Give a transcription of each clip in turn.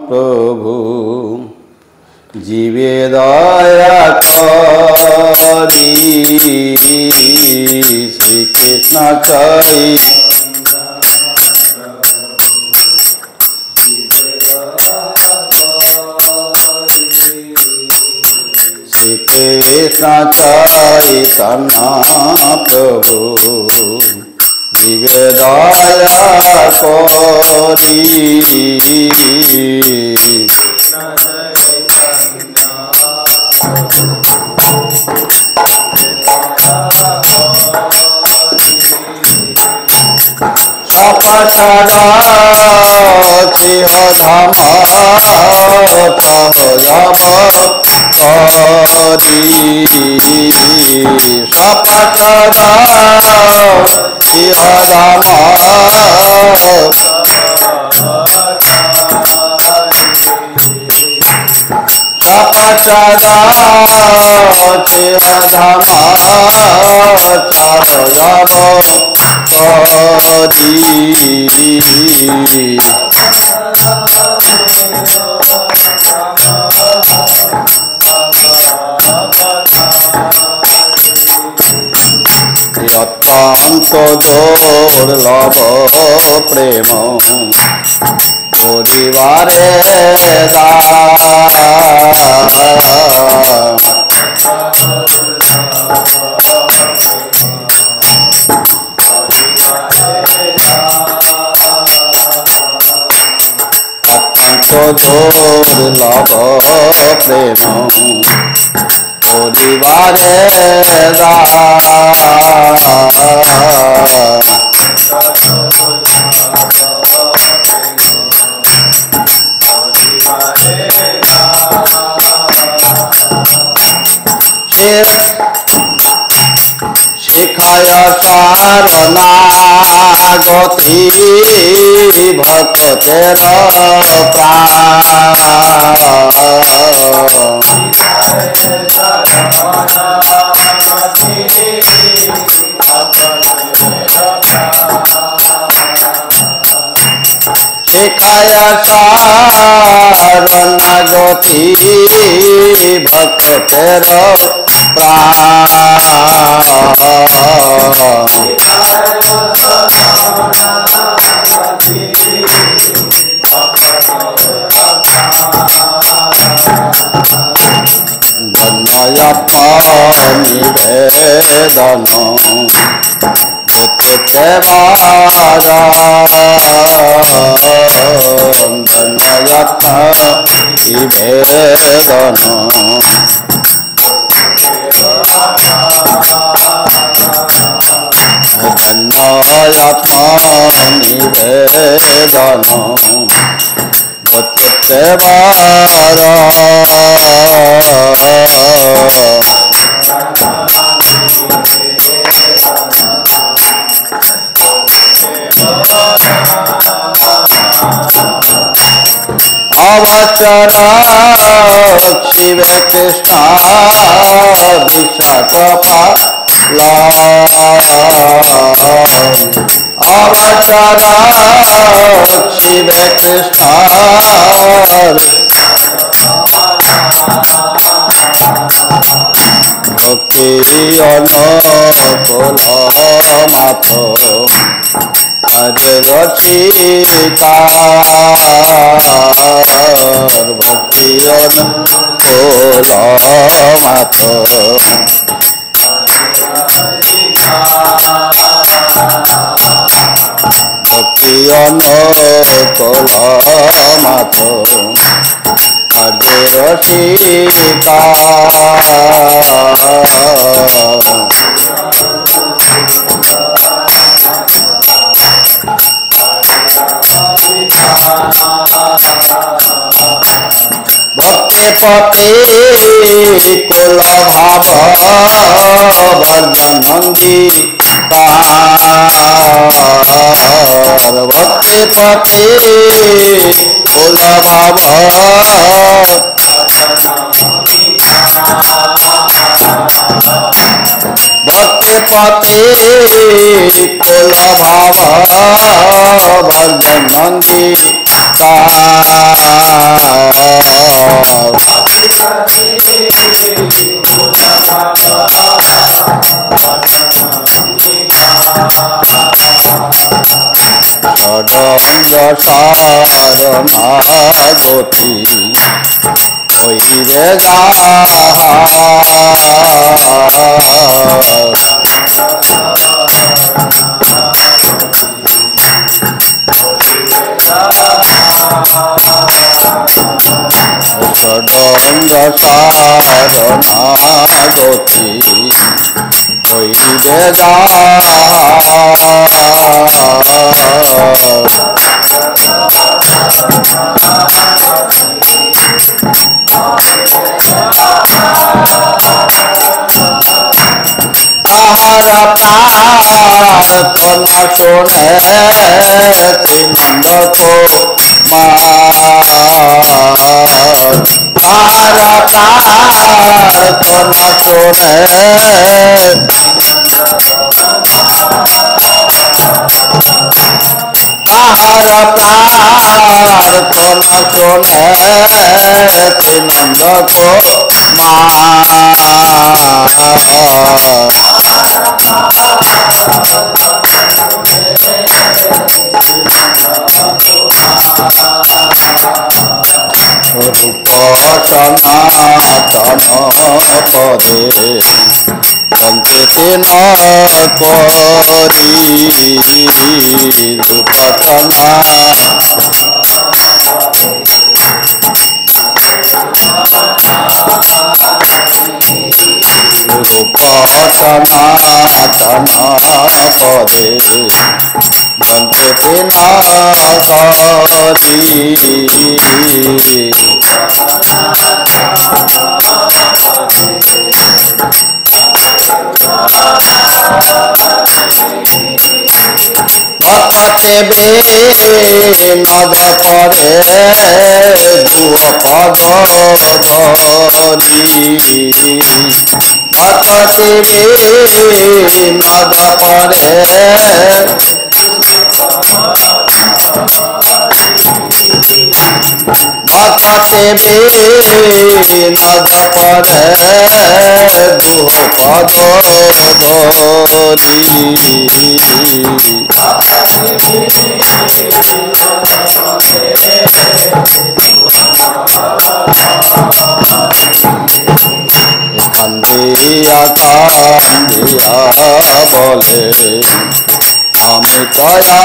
प्रभु जीवे दया करी श्री कृष्ण चैतन्य कृष्ण चैतन्य प्रभु जीवे दया करी धाम অত্যন্ত দুর্লভ প্রেম পরিবারে অত্যন্ত দুর্লভ প্রেম পরিবারে শিখায় শরণাগতি ভক্তের শিখায় শরণাগতি ভক্তের নিবেদন হতে নিবেদন নিবেদন হতে অবচর শিবে কৃষ্ণ বিশ্বকপা অবচর শিবে কৃষ্ণ ভক্তি অনুকূল মাত হরে রচিকার ভক্তি অনুকূল মাত ভক্তি অনুকূল মাত হরে রচিকার পতে কুল ভাব বর্জনন্দী ভক্তি পতে কুল ভাব ভক্তি পতে কুল ভাব বর্জনন্দী শরণাগতি হইবে ষডঙ্গ শরণাগতি হইবে তাহারা প্রার্থনা শোনে নন্দ তাহারা প্রার্থনা শোনে তাহারা প্রার্থনা শোনে নন্দ রূপ সনাতন পদে বঞ্চিতে ন করি রূপ সনাতন পদে বঞ্চিতে ন করি ভক্তে নদ পরে দুঃ পদ ধরি ভক্তে নদ পরে ভক্তে নদ পরে দুঃ পদ ধরি কান্দিয়া কান্দিয়া বলে আমি তয়া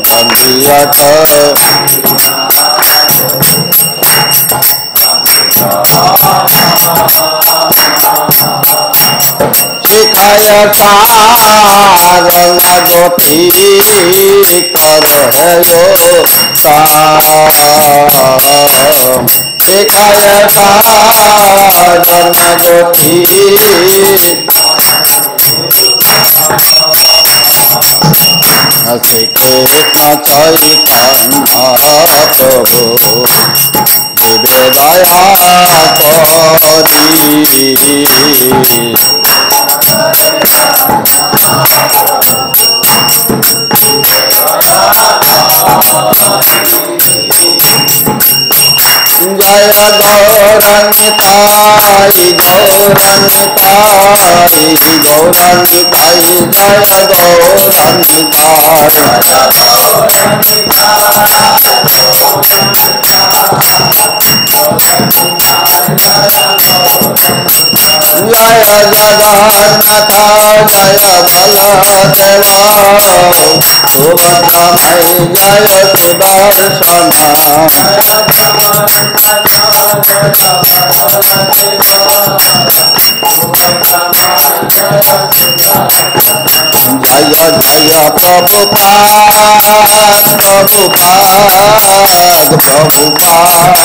কান্দিয়া শিখায় শরণাগতি কর শিখায় শরণাগতি শ্রী কৃষ্ণ চৈতন্য প্রভু দেবে দয়া করি জয় গৌরাঙ্গিতাই গৌরাঙ্গিতাই গৌরাঙ্গিতাই জয় গৌরাঙ্গিতাই জয় জগন্নাথ জয় বলদেবা সুভদ্রাময়ী জয় সুদর্শনা জয় জয় প্রভুপাদ প্রভুপাদ প্রভুপাদ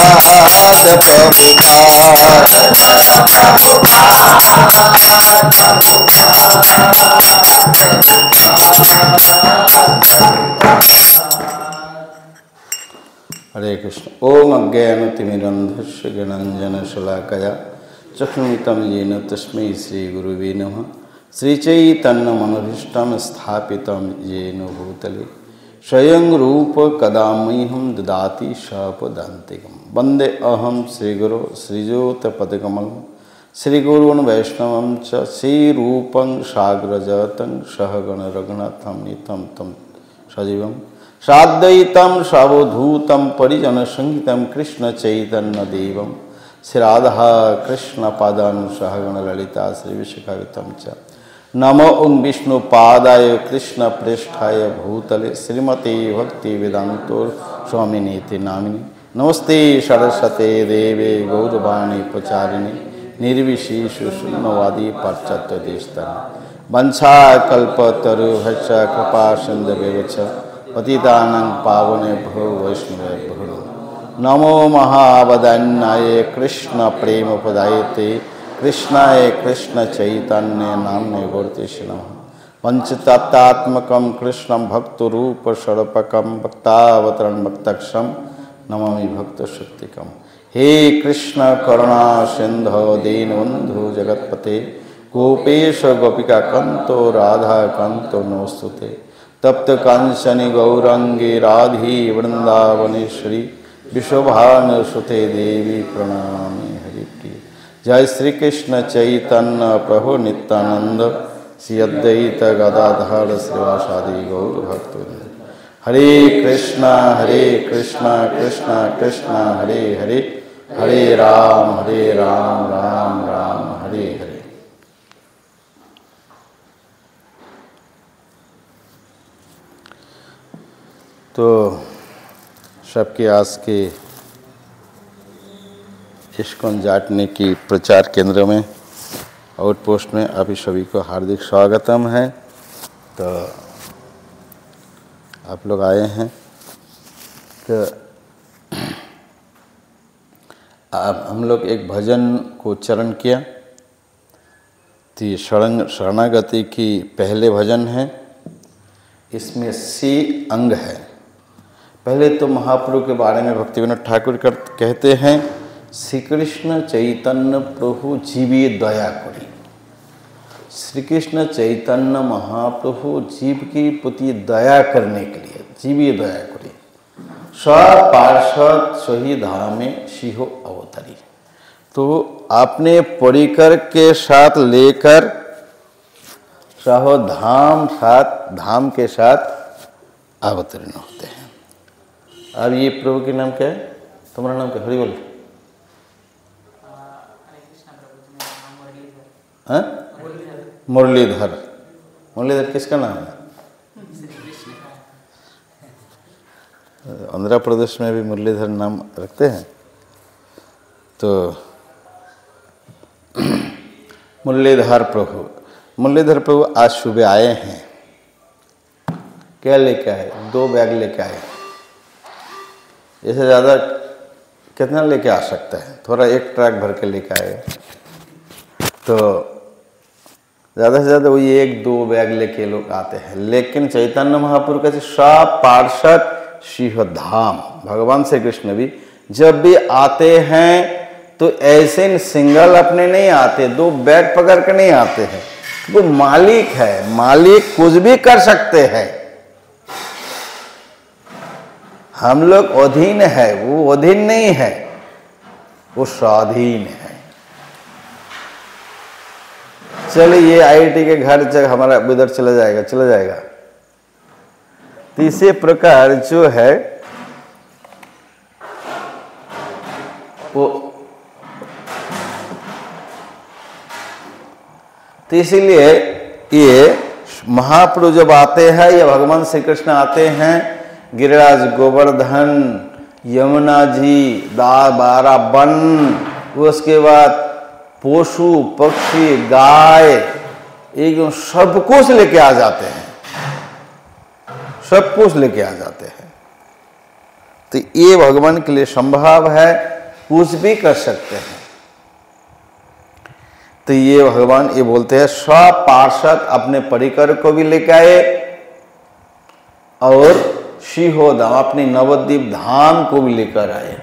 প্রভুপাদ हरे कृष्ण। ओम अज्ञानतिमिरन्धस्य ज्ञानाञ्जनशलाकया चक्षुरुन्मिलितं येन तस्मै श्रीगुरुवे नमः। श्रीचैतन्यमनोभीष्टं स्थापितं येन भूतले स्वयं रूप कदा मह्यं ददाति स्वपदान्तिकं। वन्दे अहं श्रीगुरो श्रीज्योतिपदकमलं श्रीगुरून् वैष्णवं च श्रीरूपं साग्रजातं सहगण रघुनाथं नितं तं सजीवं साद्वैतं सावधूतं परिजनसंहितं कृष्णचैतन्यदेवं श्रीराधा कृष्णपादानुसहगण ललिता श्रीविशाखान्वितं च नमो ओं विष्णुपादाय कृष्णप्रेष्ठाय भूतले श्रीमते भक्तिवेदान्तो स्वामिनीति नामिनी नमस्ते सरस्वते देवे गौरवाणी प्रचारिणे निर्विशेषशून्यवादी पाश्चात्यदेशतारिणे वंशाकल्पतरुभ्यश्च कृपासिन्धुभ्यश्च पतितानां पावनेभ्यो वैष्णवेभ्यो नमो महावदन्याय कृष्णप्रेमप्रदायते कृष्णाय कृष्णचैतन्य नाम्ने गौरतेश्वर नमः पंचतत्त्वात्मकं कृष्णं भक्तरूपस्वरूपकं भक्तावतरणं भक्तक्षं नमामि भक्तशक्तिकं हे कृष्ण करुणा सिंधो दीनबन्धु जगत्पते गोपेश गोपिका कांतो राधा कांतो नमोस्तुते तप्त कांचन गौरांगी राधी वृंदावनेश्वरी विश्वभानुसुते देवी प्रणमामि हरिप्रिय जय श्री कृष्ण चैतन्य प्रभु नित्यानंद श्री अद्वैत गदाधर श्रीवासादि गौर भक्तवृंद हरे कृष्णा कृष्णा कृष्णा हरे हरे हरे राम राम राम हरे हरे। तो सबके आस के इस्कॉन जाटने की प्रचार केंद्र में आउटपोस्ट में आप सभी को हार्दिक स्वागतम है। तो आप लोग आए हैं तो अब हम लोग एक भजन को उच्चारण किया। तो ये शरणागति की पहले भजन है। इसमें 6 अंग है। पहले तो महाप्रभु के बारे में भक्तिविनोद ठाकुर कहते हैं श्री कृष्ण चैतन्य प्रभु जीवे दया करी। श्री कृष्ण चैतन्य महाप्रभु जीव की प्रति दया करने के लिए जीवे दया करी पार्षद सही धामे सिंह अवतरी। तो आपने परिकर के साथ लेकर सहो धाम के साथ अवतीर्ण होते हैं। अब ये प्रभु के नाम क्या है? तुम्हारा नाम क्या? हरि बोल। हाँ? मुरलीधर। मुरलीधर किसका नाम है? आंध्र प्रदेश में भी मुरलीधर नाम रखते हैं। तो मुरलीधर प्रभु आज सुबह आए हैं। क्या लेके आए? 2 बैग लेके आए। इससे ज़्यादा कितना लेके आ सकता है? थोड़ा 1 ट्रक भर के लेके आए। तो ज़्यादा से ज़्यादा वही 1-2 बैग लेके लोग आते हैं। लेकिन चैतन्य महाप्रभु का सब पार्षद सिंह धाम भगवान श्री कृष्ण भी जब भी आते हैं तो ऐसे सिंगल अपने नहीं आते, 2 बैग पकड़ के नहीं आते हैं। वो मालिक है, मालिक कुछ भी कर सकते हैं। हम लोग अधीन है, वो अधीन नहीं है, वो स्वाधीन है। चलिए ये आईटी के घर जब हमारा उधर चला जाएगा। तो इसी प्रकार जो है वो तो इसीलिए ये महाप्रभु जब आते हैं या भगवान श्री कृष्ण आते हैं, गिरिराज गोवर्धन यमुना जी 12 वन, उसके बाद पशु पक्षी गाय एकदम सब कुछ लेके आ जाते हैं, सब कुछ लेके आ जाते हैं। तो ये भगवान के लिए संभव है, कुछ भी कर सकते हैं। तो ये भगवान ये बोलते हैं सब पार्षद अपने परिकर को भी लेके आए और सिंहोधाम अपने नवद्वीप धाम को भी लेकर आए।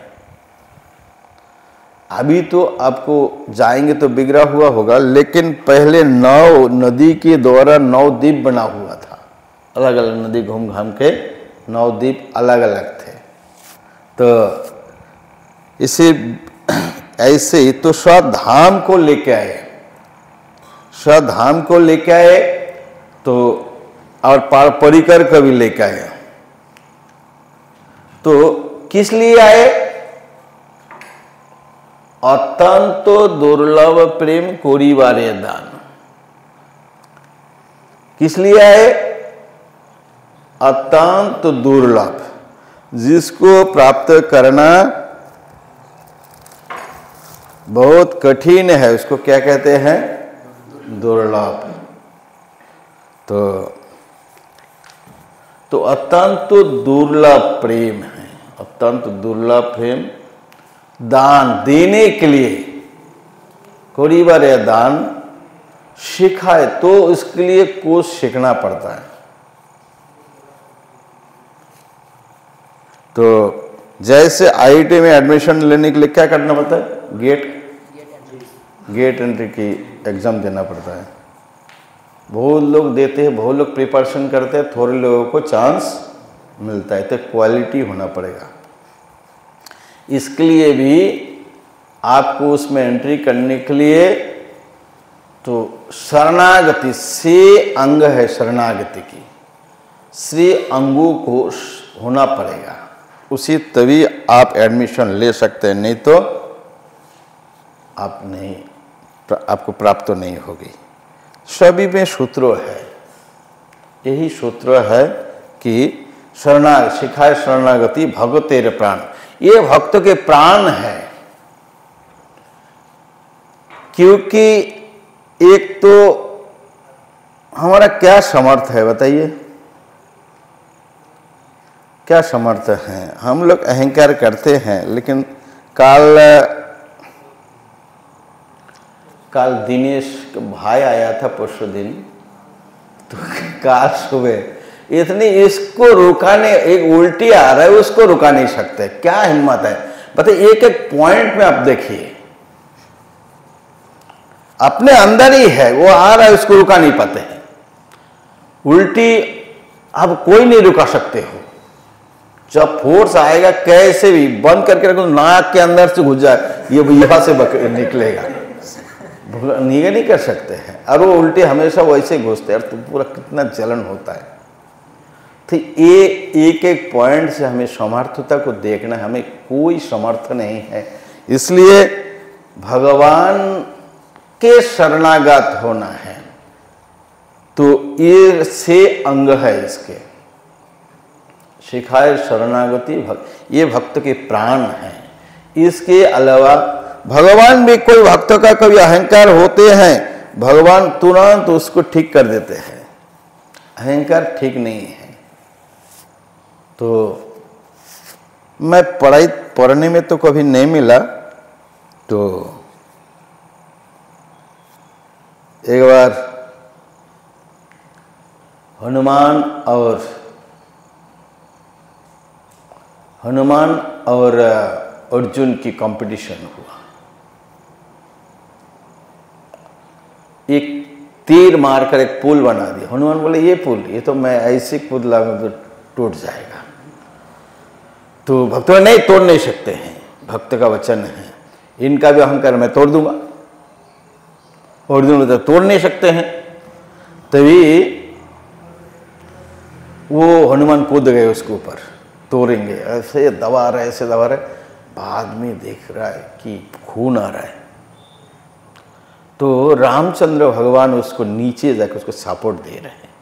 अभी तो आपको जाएंगे तो बिगड़ा हुआ होगा, लेकिन पहले 9 नदी के द्वारा 9 द्वीप बना हुआ था। अलग अलग नदी घूम घाम के 9 द्वीप अलग अलग थे। तो इसे ऐसे ही तो स्वधाम को लेके आए, स्वधाम को लेके आए तो और परिकर को भी लेके आए। तो किस लिए आए? अत्यंत दुर्लभ प्रेम कोरिबारे दान। किस लिए आए? अत्यंत दुर्लभ, जिसको प्राप्त करना बहुत कठिन है, उसको क्या कहते हैं? दुर्लभ। तो अत्यंत दुर्लभ प्रेम है, अत्यंत दुर्लभ प्रेम दान देने के लिए कोरिबारे दान सिखाए, तो इसके लिए कुछ सीखना पड़ता है। तो जैसे आईआईटी में एडमिशन लेने के लिए क्या करना पड़ता है? गेट एंट्री की एग्जाम देना पड़ता है। बहुत लोग देते हैं, बहुत लोग प्रिपरेशन करते हैं, थोड़े लोगों को चांस मिलता है। तो क्वालिटी होना पड़ेगा। इसके लिए भी आपको उसमें एंट्री करने के लिए तो शरणागति से अंग है, शरणागति की श्री अंगों को होना पड़ेगा, उसी तभी आप एडमिशन ले सकते हैं, नहीं तो आपको प्राप्त तो नहीं होगी। सभी में सूत्र है, यही सूत्र है कि सिखाए शरणागति भगतेर प्राण। ये भक्त के प्राण है, क्योंकि एक तो हमारा क्या समर्थ है बताइए? क्या समर्थ है? हम लोग अहंकार करते हैं, लेकिन काल दिनेश भाई आया था परसों दिन, तो काल सुबह इतनी इसको रुकाने, एक उल्टी आ रहा है उसको रुका नहीं सकते, क्या हिम्मत है बताइए? एक एक पॉइंट में आप देखिए, अपने अंदर ही है, वो आ रहा है उसको रुका नहीं पाते हैं। उल्टी अब कोई नहीं रुका सकते हो, जब फोर्स आएगा कैसे भी बंद करके रखो, नाक के अंदर से घुस जाए, ये यहां से निकलेगा, नहीं कर सकते हैं। और वो उल्टे हमेशा वैसे घुसते हैं, तो पूरा कितना जलन होता है। तो ये एक एक पॉइंट से हमें समर्थता को देखना, हमें कोई समर्थ नहीं है, इसलिए भगवान के शरणागत होना है। तो ये से अंग है इसके, सिखाए शरणागति ये भक्त के प्राण है। इसके अलावा भगवान भी, कोई भक्त का कभी अहंकार होते हैं, भगवान तुरंत उसको ठीक कर देते हैं। अहंकार ठीक नहीं है। तो मैं पढ़ने में तो कभी नहीं मिला, तो एक बार हनुमान और अर्जुन की कंपटीशन हुआ। एक तीर मारकर एक पुल बना दिया। हनुमान बोले ये पुल, ये तो मैं ऐसे कूदला में तो टूट जाएगा। तो भक्त नहीं, तोड़ नहीं सकते हैं, भक्त का वचन है, इनका भी अहंकार मैं तोड़ दूंगा। अर्जुन बोलते तोड़ नहीं सकते हैं। तभी वो हनुमान कूद गए उसके ऊपर, तोड़ेंगे, ऐसे दबा रहे, ऐसे दबा रहे, बाद में देख रहा है कि खून आ रहा है। तो रामचंद्र भगवान उसको नीचे जाकर उसको सपोर्ट दे रहे हैं।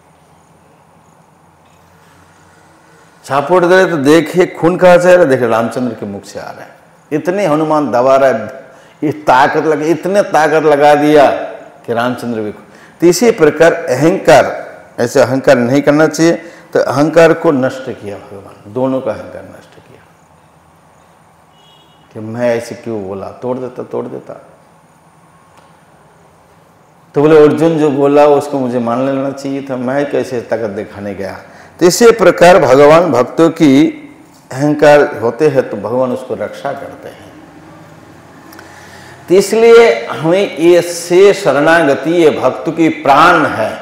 सपोर्ट दे रहे तो देखे खून कहाँ से आ रहा है, देखे रामचंद्र के मुख से आ रहा है। इतने हनुमान दबा रहा है, इतने ताकत लगा दिया कि रामचंद्र भी। तो इसी प्रकार अहंकार, ऐसे अहंकार नहीं करना चाहिए। तो अहंकार को नष्ट किया भगवान, दोनों का अहंकार नष्ट किया कि मैं ऐसे क्यों बोला, तोड़ देता। तो बोले अर्जुन जो बोला उसको मुझे मान लेना चाहिए था, मैं कैसे ताकत दिखाने गया। तो इसी प्रकार भगवान भक्तों की अहंकार होते हैं तो भगवान उसको रक्षा करते हैं। तो इसलिए हमें ये से शरणागति, ये भक्त की प्राण है।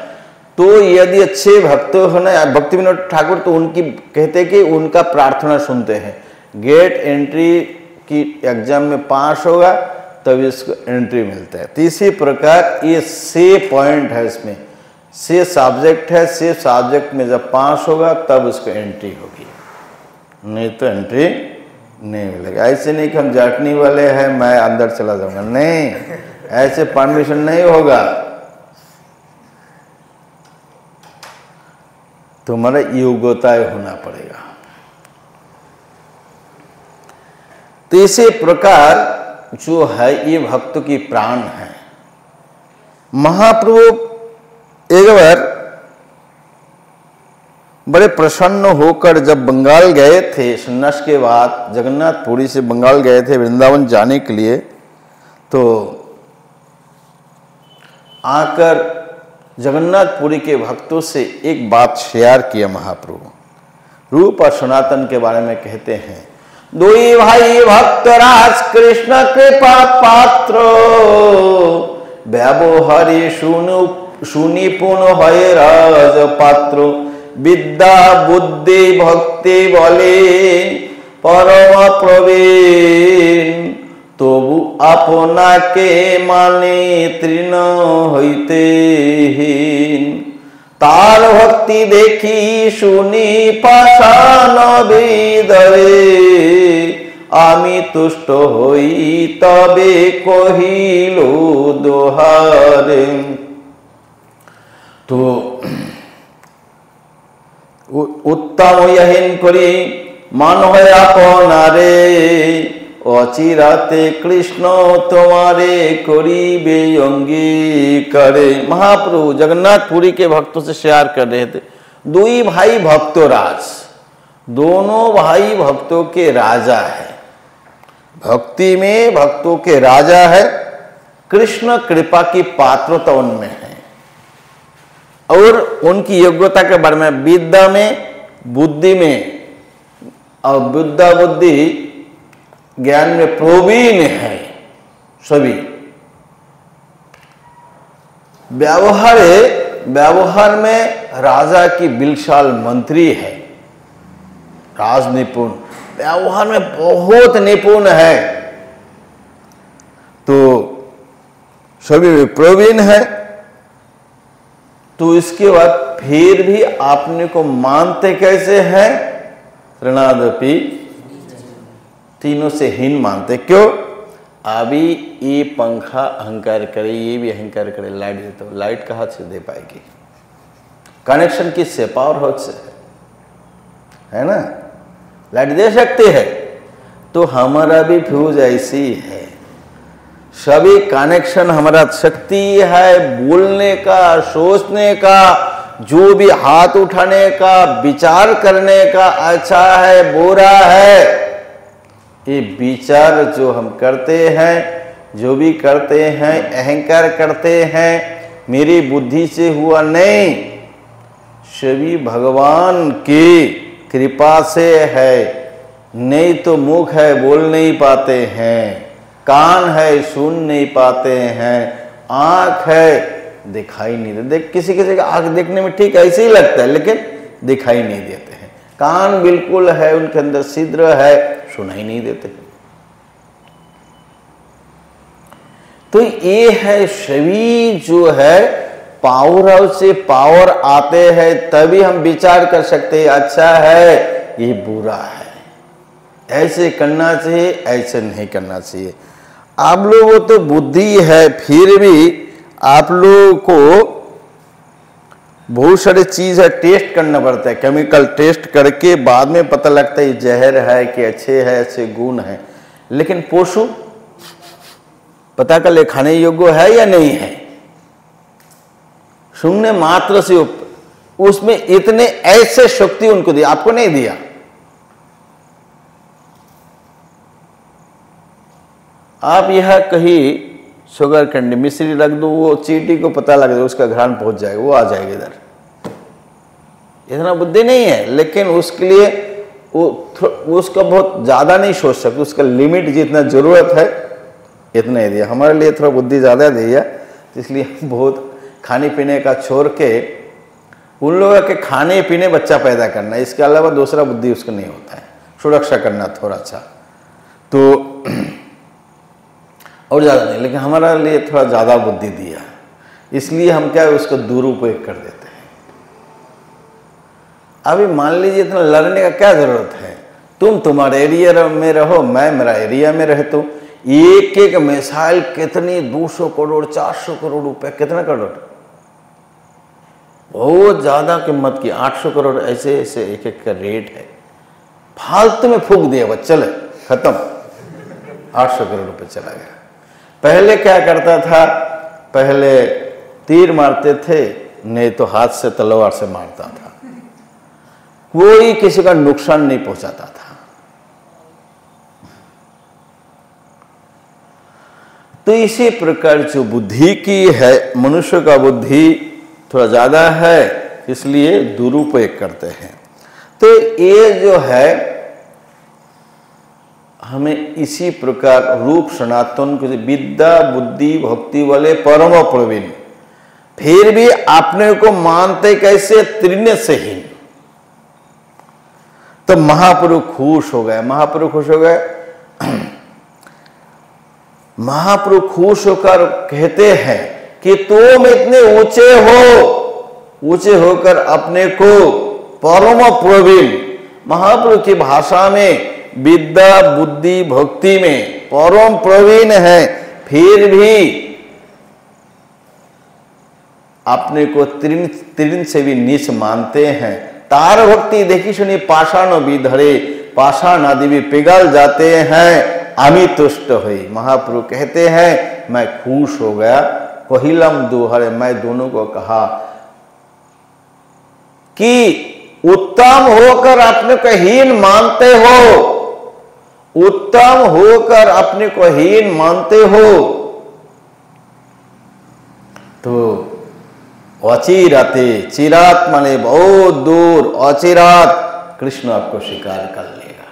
तो यदि अच्छे भक्त होना, भक्ति विनोद ठाकुर तो उनकी कहते कि उनका प्रार्थना सुनते हैं। गेट एंट्री की एग्जाम में पास होगा तब इसको एंट्री मिलता है। तो इसी प्रकार ये से पॉइंट है, इसमें से सब्जेक्ट है, से सब्जेक्ट में जब पास होगा तब उसको एंट्री होगी, नहीं तो एंट्री नहीं मिलेगा। ऐसे नहीं कि हम जाटनी वाले हैं मैं अंदर चला जाऊंगा, नहीं, ऐसे परमिशन नहीं होगा। तुम्हारा योग्यता होना पड़ेगा। तो इसी प्रकार जो है ये भक्त की प्राण है। महाप्रभु एक बार बड़े प्रसन्न होकर जब बंगाल गए थे, सन्यास के बाद जगन्नाथपुरी से बंगाल गए थे वृंदावन जाने के लिए, तो आकर जगन्नाथपुरी के भक्तों से एक बात शेयर किया महाप्रभु। रूप और सनातन के बारे में कहते हैं, दुई भाई भक्त राज कृष्ण कृपा पात्र, व्यवहारी सुनि पुन है राज पात्र, विद्या बुद्धि भक्ति बले परम प्रवीण, तबु आपनाके माने तृण हईते हीन, तार भक्ति देखी सुनी पाषाण हृदये, आमी तुष्ट हई तबे कहिलो दोहारे। तो उत्तम यहीन करी मान है आपनारे, अचिराते कृष्ण तुम्हारे करीबे अंगीकारे। महाप्रभु जगन्नाथपुरी के भक्तों से शेयर कर रहे थे, दुई भाई भक्तो राज, दोनों भाई भक्तों के राजा है, भक्ति में भक्तों के राजा है, कृष्ण कृपा की पात्रता उनमें है और उनकी योग्यता के बारे में विद्या में बुद्धि में और विद्या बुद्धि ज्ञान में प्रवीण है सभी। व्यवहार में राजा की बिलशाल मंत्री है, राज निपुण, व्यवहार में बहुत निपुण है, तो सभी प्रवीण है। तो इसके बाद फिर भी आपने को मानते कैसे हैं? ऋणादपि, तीनों से हीन मानते। क्यों? अभी ये पंखा अहंकार करे, ये भी अहंकार करे, लाइट देता हूं, लाइट कहाँ से दे पाएगी? कनेक्शन किससे? पावर हाउस से है ना, लाइट दे सकते हैं। तो हमारा भी फ्यूज ऐसी है, सभी कनेक्शन हमारा शक्ति है, बोलने का, सोचने का, जो भी हाथ उठाने का, विचार करने का, अच्छा है बुरा है, ये विचार जो हम करते हैं, जो भी करते हैं, अहंकार करते हैं, मेरी बुद्धि से हुआ नहीं, सभी भगवान की कृपा से है। नहीं तो मुख है बोल नहीं पाते हैं, कान है सुन नहीं पाते हैं, आंख है दिखाई नहीं देते। किसी किसी का आंख देखने में ठीक ऐसे ही लगता है लेकिन दिखाई नहीं देते हैं, कान बिल्कुल है उनके अंदर छिद्र है, सुनाई नहीं देते। तो ये है सभी जो है पावर हाउस से पावर आते हैं, तभी हम विचार कर सकते हैं अच्छा है ये बुरा है, ऐसे करना चाहिए, ऐसे नहीं करना चाहिए। आप लोगों तो बुद्धि है, फिर भी आप लोगों को बहुत सारी चीज है टेस्ट करना पड़ता है, केमिकल टेस्ट करके बाद में पता लगता है ये जहर है कि अच्छे है, अच्छे गुण है। लेकिन पशु पता कर ले खाने योग्य है या नहीं है, सुनने मात्र से उसमें इतने ऐसे शक्ति उनको दी, आपको नहीं दिया। आप यह कहीं शुगर कैंडी मिश्री रख दो, वो चींटी को पता लग जाए, उसका घ्राण पहुंच जाएगा, वो आ जाएगा इधर। इतना बुद्धि नहीं है, लेकिन उसके लिए वो उसका बहुत ज्यादा नहीं सोच सकते, उसका लिमिट जितना जरूरत है इतना ही दिया। हमारे लिए थोड़ा बुद्धि ज्यादा दिया, इसलिए बहुत खाने पीने का छोड़ के उन लोगों के खाने पीने बच्चा पैदा करना, इसके अलावा दूसरा बुद्धि उसका नहीं होता है। सुरक्षा करना थोड़ा सा तो, और ज़्यादा नहीं, लेकिन हमारा लिए थोड़ा ज़्यादा बुद्धि दिया, इसलिए हम क्या उसको दुरुपयोग कर देते हैं। अभी मान लीजिए इतना लड़ने का क्या ज़रूरत है, तुम तुम्हारे एरिया में रहो, मैं मेरा एरिया में रहता हूँ। एक एक मिसाइल कितनी 200 करोड़ 400 करोड़ रुपए, कितना करोड़, बहुत ज़्यादा कीमत की, 800 करोड़ ऐसे ऐसे एक एक का रेट है। फालतू में फूंक दिया बस, चले खत्म, 800 करोड़ रुपए चला गया। पहले क्या करता था, पहले तीर मारते थे, नहीं तो हाथ से तलवार से मारता था, कोई किसी का नुकसान नहीं पहुंचाता था। तो इसी प्रकार जो बुद्धि की है, मनुष्य का बुद्धि थोड़ा ज़्यादा है, इसलिए दुरुपयोग करते हैं। तो ये जो है हमें इसी प्रकार रूप सनातन को विद्या बुद्धि भक्ति वाले परम प्रवीण, फिर भी अपने को मानते कैसे, त्रिण्य से हीन। तो महाप्रभु खुश हो गए, महाप्रभु खुश हो गए। महाप्रभु खुश होकर कहते हैं कि तुम इतने ऊंचे हो, ऊंचे होकर अपने को परम प्रवीण, महाप्रभु की भाषा में विद्या बुद्धि भक्ति में परम प्रवीण है, फिर भी अपने को त्रिण से भी नीच मानते हैं। तार भक्ति देखी सुनी पाषाण विधरे, पाषाण आदि भी पिघल जाते हैं, आमी तुष्ट हुई। महाप्रभु कहते हैं मैं खुश हो गया। कहिलम दुहरे, मैं दोनों को कहा कि उत्तम होकर अपने को हीन मानते हो, उत्तम होकर अपने को हीन मानते हो, तो अचिराते, चिरात माने बहुत दूर, अचिरात कृष्ण आपको स्वीकार कर लेगा।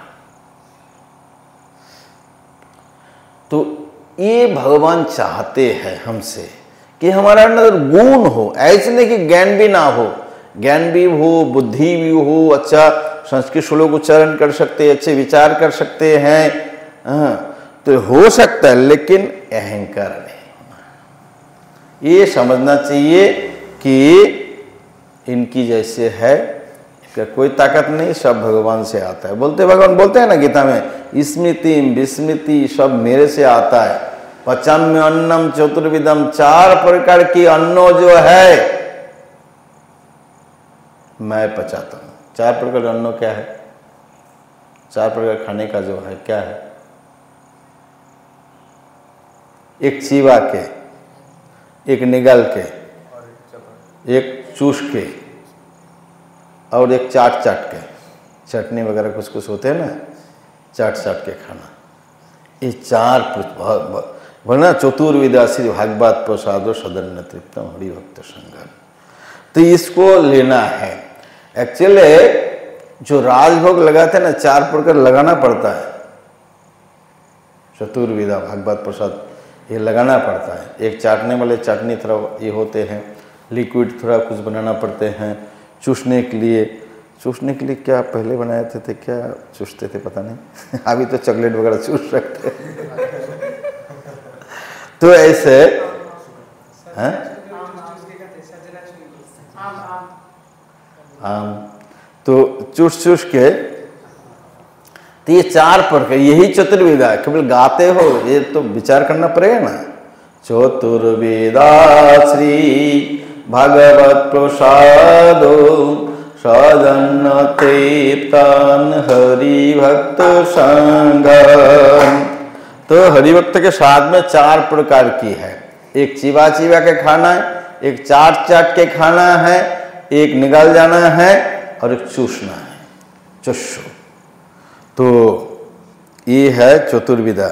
तो ये भगवान चाहते हैं हमसे कि हमारा अंदर गुण हो, ऐसे नहीं कि ज्ञान भी ना हो, ज्ञान भी हो, बुद्धि भी हो, अच्छा संस्कृत श्लोक उच्चारण कर सकते हैं, अच्छे विचार कर सकते हैं, तो हो सकता है, लेकिन अहंकार नहीं होना। ये समझना चाहिए कि इनकी जैसे है, इसका कोई ताकत नहीं, सब भगवान से आता है। बोलते भगवान बोलते हैं ना गीता में, स्मृति विस्मृति सब मेरे से आता है। पचाम्य अन्नम चतुर्विधम, 4 प्रकार की अन्नो जो है मैं पचाता हूँ। 4 प्रकार अन्नो क्या है, 4 प्रकार खाने का जो है क्या है, एक चीवा के, एक निगल के, एक चूस के, और एक चाट के, चटनी वगैरह कुछ कुछ होते हैं ना, चाट के खाना। ये 4 बोलना चतुर्विधा श्री भागवत प्रसादो सदन तृप्तम हरिभक्त संगम। तो इसको लेना है। एक्चुअली जो राजभोग लगाते हैं ना, 4 प्रकार लगाना पड़ता है। चतुर्विधा भागवत प्रसाद ये लगाना पड़ता है। एक चाटने वाले चटनी थोड़ा ये होते हैं, लिक्विड थोड़ा कुछ बनाना पड़ते हैं। चूसने के लिए क्या पहले बनाए थे क्या चूसते थे पता नहीं अभी तो चॉकलेट वगैरह चूस सकते तो ऐसे हैं, आम तो चूस के, तो ये 4 प्रकार, यही चतुर्वेदा। केवल गाते हो ये तो विचार करना पड़ेगा ना। चतुर्वेदा श्री भागवत प्रसादो सदन्न तृप्तान हरिभक्त संगम। तो हरिभक्त के साथ में 4 प्रकार की है। एक चिवा के खाना है, एक चाट के खाना है, एक निकाल जाना है, और एक चूसना है, चुस्सो। तो ये है चतुर्विधा।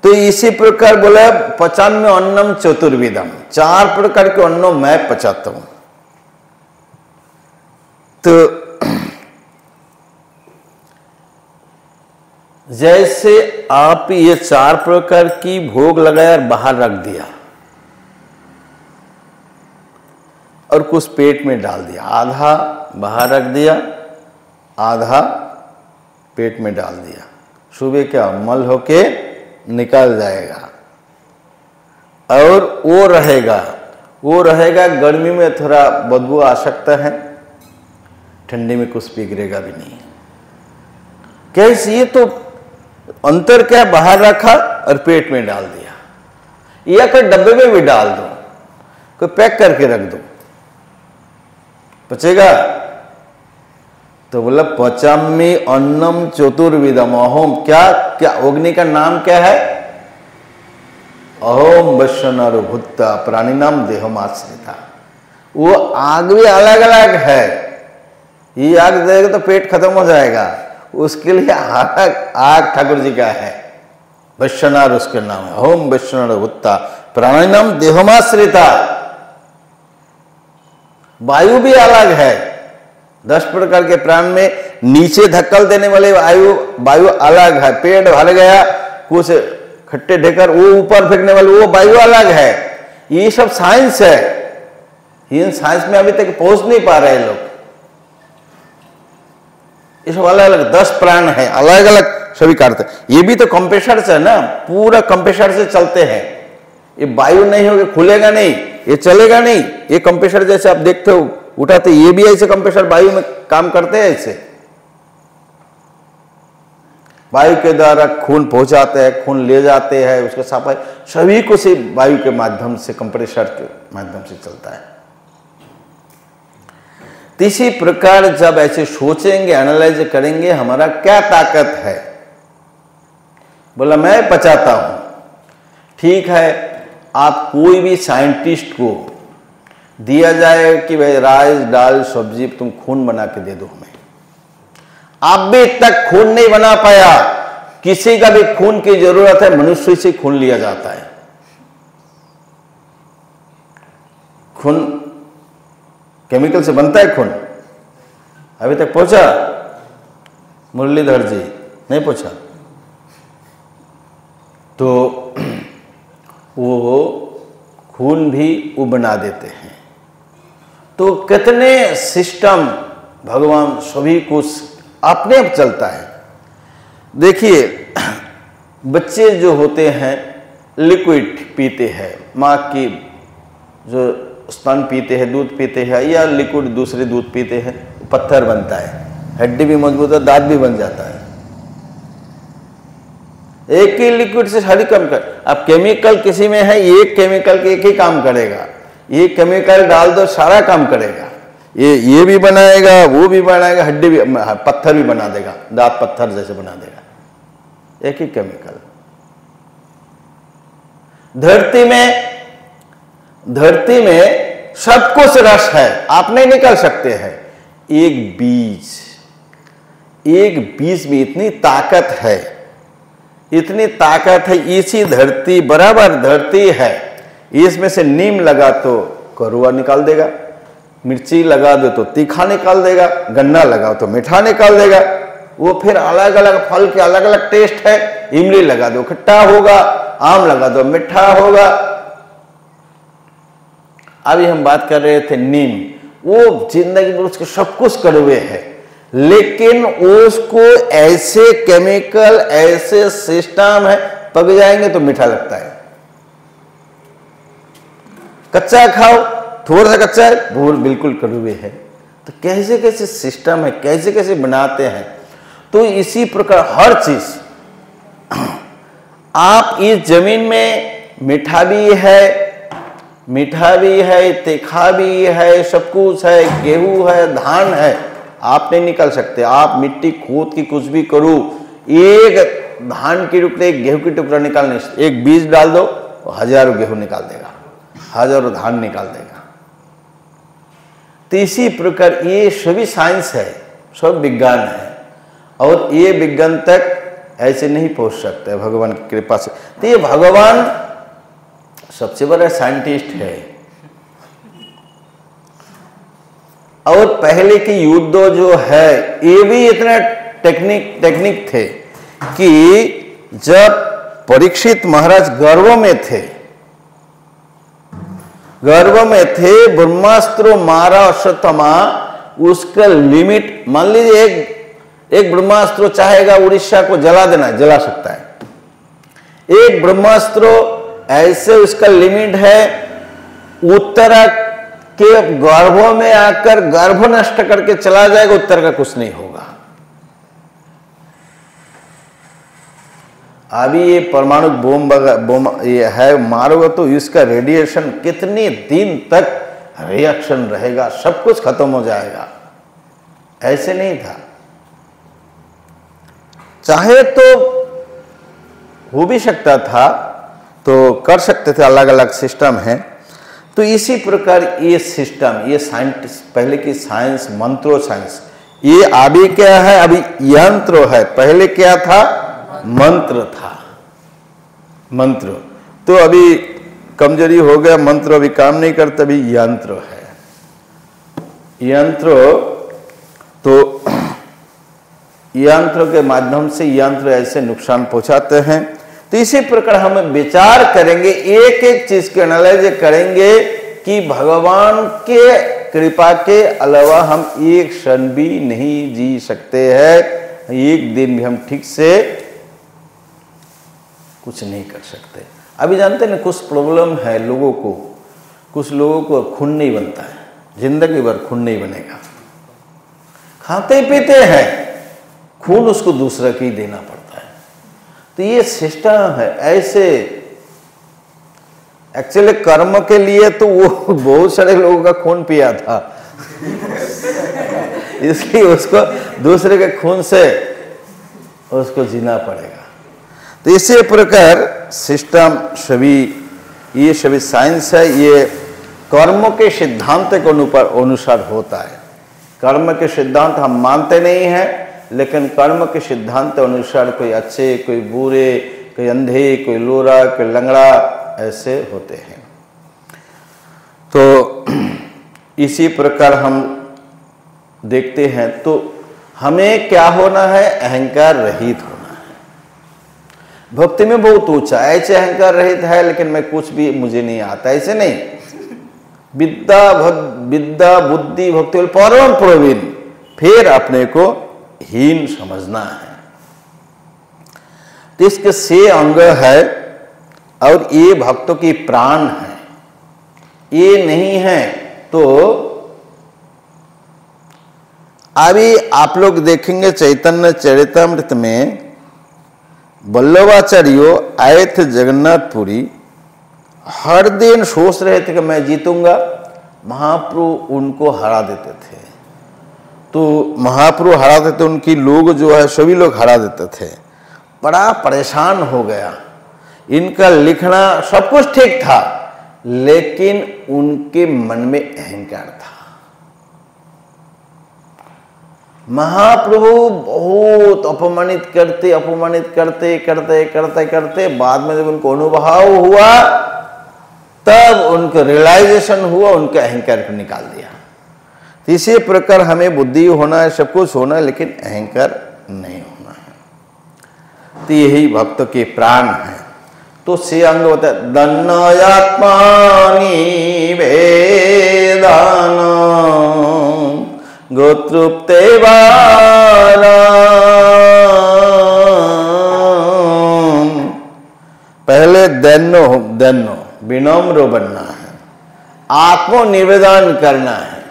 तो इसी प्रकार बोला पचाम्य अन्नम चतुर्विधम, 4 प्रकार के अन्नों मैं पचाता हूं। तो जैसे आप ये 4 प्रकार की भोग लगाया और बाहर रख दिया और कुछ पेट में डाल दिया, आधा बाहर रख दिया, आधा पेट में डाल दिया, सुबह क्या मल होके निकल जाएगा। और वो रहेगा। गर्मी में थोड़ा बदबू आ सकता है, ठंडी में कुछ बिगड़ेगा भी नहीं। कैसे? ये तो अंतर क्या, बाहर रखा और पेट में डाल दिया, या कोई डब्बे में भी डाल दो, कोई पैक करके रख दो, पचेगा? तो बोला पचामी अन्नम चतुर्विधम अहोम। क्या क्या अग्नि का नाम क्या है? अहोम वैश्वानरभूता प्राणी नाम देहम आश्रिता। वो आग भी अलग अलग है। ये आग देगा तो पेट खत्म हो जाएगा, उसके लिए अलग आग ठाकुर जी का है, वैश्वानर उसके नाम है। अहोम वैश्वानरभूता प्राणी नाम देहम आश्रिता। वायु भी अलग है, 10 प्रकार के प्राण में नीचे धक्कल देने वाले वायु अलग है। पेट भर गया, कुछ खट्टे ढेकर वो ऊपर फेंकने वाले वो वायु अलग है। ये सब साइंस है, इन साइंस में अभी तक पहुंच नहीं पा रहे लोग। ये सब अलग अलग 10 प्राण है, अलग अलग सभी करते हैं। ये भी तो कंप्रेसर से ना, पूरा कंप्रेसर से चलते हैं। ये वायु नहीं होगा, खुलेगा नहीं, ये चलेगा नहीं। ये कंप्रेसर जैसे आप देखते हो उठाते, ये भी ऐसे कंप्रेसर वायु में काम करते हैं। ऐसे वायु के द्वारा खून पहुंचाते हैं, खून ले जाते हैं, उसके सफाई सभी को से वायु के माध्यम से, कंप्रेसर के माध्यम से चलता है। इसी प्रकार जब ऐसे सोचेंगे, एनालाइज करेंगे, हमारा क्या ताकत है? बोला मैं पचाता हूं। ठीक है, आप कोई भी साइंटिस्ट को दिया जाए कि भाई राइस दाल सब्जी तुम खून बना के दे दो हमें, आप भी तक खून नहीं बना पाया। किसी का भी खून की जरूरत है, मनुष्य से खून लिया जाता है। खून केमिकल से बनता है खून, अभी तक पहुंचा? मुरलीधर जी नहीं पहुंचा? तो वो खून भी वो बना देते हैं। तो कितने सिस्टम भगवान सभी कुछ अपने आप चलता है। देखिए बच्चे जो होते हैं लिक्विड पीते हैं, माँ की जो स्तन पीते हैं, दूध पीते हैं, या लिक्विड दूसरे दूध पीते हैं, पत्थर बनता है, हड्डी भी मजबूत है, दांत भी बन जाता है। एक ही लिक्विड से सारी काम कर। अब केमिकल किसी में है, एक केमिकल के एक ही काम करेगा, ये केमिकल डाल दो सारा काम करेगा। ये भी बनाएगा, वो भी बनाएगा, हड्डी भी, पत्थर भी बना देगा, दांत पत्थर जैसे बना देगा, एक ही केमिकल। धरती में सब कुछ रस है, आप नहीं निकल सकते हैं। एक बीज में इतनी ताकत है, इतनी ताकत है। इसी धरती बराबर धरती है, इसमें से नीम लगा तो कड़वा निकाल देगा, मिर्ची लगा दो तो तीखा निकाल देगा, गन्ना लगाओ तो मीठा निकाल देगा। वो फिर अलग अलग फल के अलग अलग टेस्ट है। इमली लगा दो खट्टा होगा, आम लगा दो मीठा होगा। अभी हम बात कर रहे थे नीम, वो जिंदगी में उसके सब कुछ कड़वे है, लेकिन उसको ऐसे केमिकल, ऐसे सिस्टम है, पक जाएंगे तो मीठा लगता है। कच्चा खाओ, थोड़ा सा कच्चा है, वो बिल्कुल कड़वे है। तो कैसे कैसे सिस्टम है, कैसे कैसे बनाते हैं। तो इसी प्रकार हर चीज, आप इस जमीन में मीठा भी है, तीखा भी है, सब कुछ है, गेहूं है, धान है, आप नहीं निकाल सकते। आप मिट्टी खोद की कुछ भी करो, एक धान के टुकड़े, एक गेहूं के टुकड़ा निकाल नहीं सकते। एक बीज डाल दो, हजारों गेहूं निकाल देगा, हजारों धान निकाल देगा। तो इसी प्रकार ये सभी साइंस है, सब विज्ञान है, और ये विज्ञान तक ऐसे नहीं पहुंच सकते भगवान की कृपा से। तो ये भगवान सबसे बड़ा साइंटिस्ट है। और पहले के युद्ध जो है, ये भी इतना टेक्निक थे कि जब परीक्षित महाराज गर्भ में थे, ब्रह्मास्त्र मारा अश्वत्थामा, उसका लिमिट मान लीजिए एक ब्रह्मास्त्र चाहेगा उड़ीसा को जला देना, जला सकता है। एक ब्रह्मास्त्र ऐसे उसका लिमिट है। उत्तर के गर्भों में आकर गर्भ नष्ट करके चला जाएगा, उत्तर का कुछ नहीं होगा। अभी ये परमाणु बम ये है, मारोगे तो इसका रेडिएशन कितने दिन तक रिएक्शन रहेगा, सब कुछ खत्म हो जाएगा। ऐसे नहीं था। चाहे तो हो भी सकता था, तो कर सकते थे, अलग अलग सिस्टम है। तो इसी प्रकार ये सिस्टम, ये साइंटिस्ट, पहले की साइंस, मंत्रो साइंस, ये अभी क्या है, अभी यंत्र है। पहले क्या था, मंत्र था, मंत्र। तो अभी कमजोरी हो गया, मंत्र अभी काम नहीं करता, अभी यंत्र है। यंत्र, तो यंत्र के माध्यम से यंत्र ऐसे नुकसान पहुंचाते हैं। तो इसी प्रकार हम विचार करेंगे, एक एक चीज के एनालाइज करेंगे कि भगवान के कृपा के अलावा हम एक क्षण भी नहीं जी सकते हैं, एक दिन भी हम ठीक से कुछ नहीं कर सकते। अभी जानते हैं ना, कुछ प्रॉब्लम है लोगों को, कुछ लोगों को खून नहीं बनता है, जिंदगी भर खून नहीं बनेगा। खाते पीते हैं, खून उसको दूसरा की देना पड़ता है। तो ये सिस्टम है ऐसे। एक्चुअली कर्म के लिए तो वो बहुत सारे लोगों का खून पिया था इसलिए उसको दूसरे के खून से उसको जीना पड़ेगा। तो इसी प्रकार सिस्टम सभी, ये सभी साइंस है, ये कर्म के सिद्धांत के अनुसार होता है। कर्म के सिद्धांत हम मानते नहीं हैं, लेकिन कर्म के सिद्धांत अनुसार कोई अच्छे, कोई बुरे, कोई अंधे, कोई लोरा, कोई लंगड़ा, ऐसे होते हैं। तो इसी प्रकार हम देखते हैं। तो हमें क्या होना है, अहंकार रहित होना है। भक्ति में बहुत ऊंचा, ऐसे अहंकार रहित है लेकिन मैं कुछ भी मुझे नहीं आता, ऐसे नहीं। विद्या बुद्धि भक्ति परम प्रवीण, फिर अपने को हीन समझना है। तो इसके 6 अंग है और ये भक्तों की प्राण है। ये नहीं है तो अभी आप लोग देखेंगे चैतन्य चरितामृत में वल्लभाचार्य आए थे जगन्नाथपुरी, हर दिन सोच रहे थे कि मैं जीतूंगा। महाप्रभु उनको हरा देते थे। तो महाप्रभु हरा देते, उनकी लोग जो है सभी लोग हरा देते थे। बड़ा परेशान हो गया। इनका लिखना सब कुछ ठीक था, लेकिन उनके मन में अहंकार था। महाप्रभु बहुत अपमानित करते करते बाद में जब उनको अनुभव हुआ, तब उनको रियलाइजेशन हुआ, उनके अहंकार को निकाल दिया। तो इसी प्रकार हमें बुद्धि होना है, सब कुछ होना है, लेकिन अहंकार नहीं होना है। तो यही भक्त के प्राण है। तो 6 अंग होता है। दन्नयात्मानि वेदान गोत्रुप्ते वारा। पहले दन्नो विनम्र बनना है, आत्मनिवेदन करना है,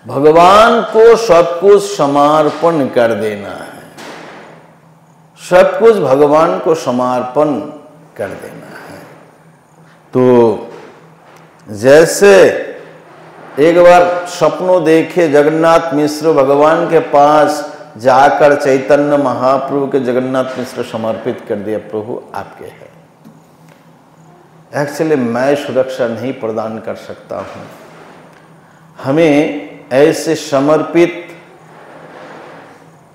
भगवान को सब कुछ समर्पण कर देना है, सब कुछ भगवान को समर्पण कर देना है। तो जैसे एक बार सपनों देखे जगन्नाथ मिश्र भगवान के पास जाकर चैतन्य महाप्रभु के जगन्नाथ मिश्र समर्पित कर दिया, प्रभु आपके हैं। एक्चुअली मैं सुरक्षा नहीं प्रदान कर सकता हूँ, हमें ऐसे समर्पित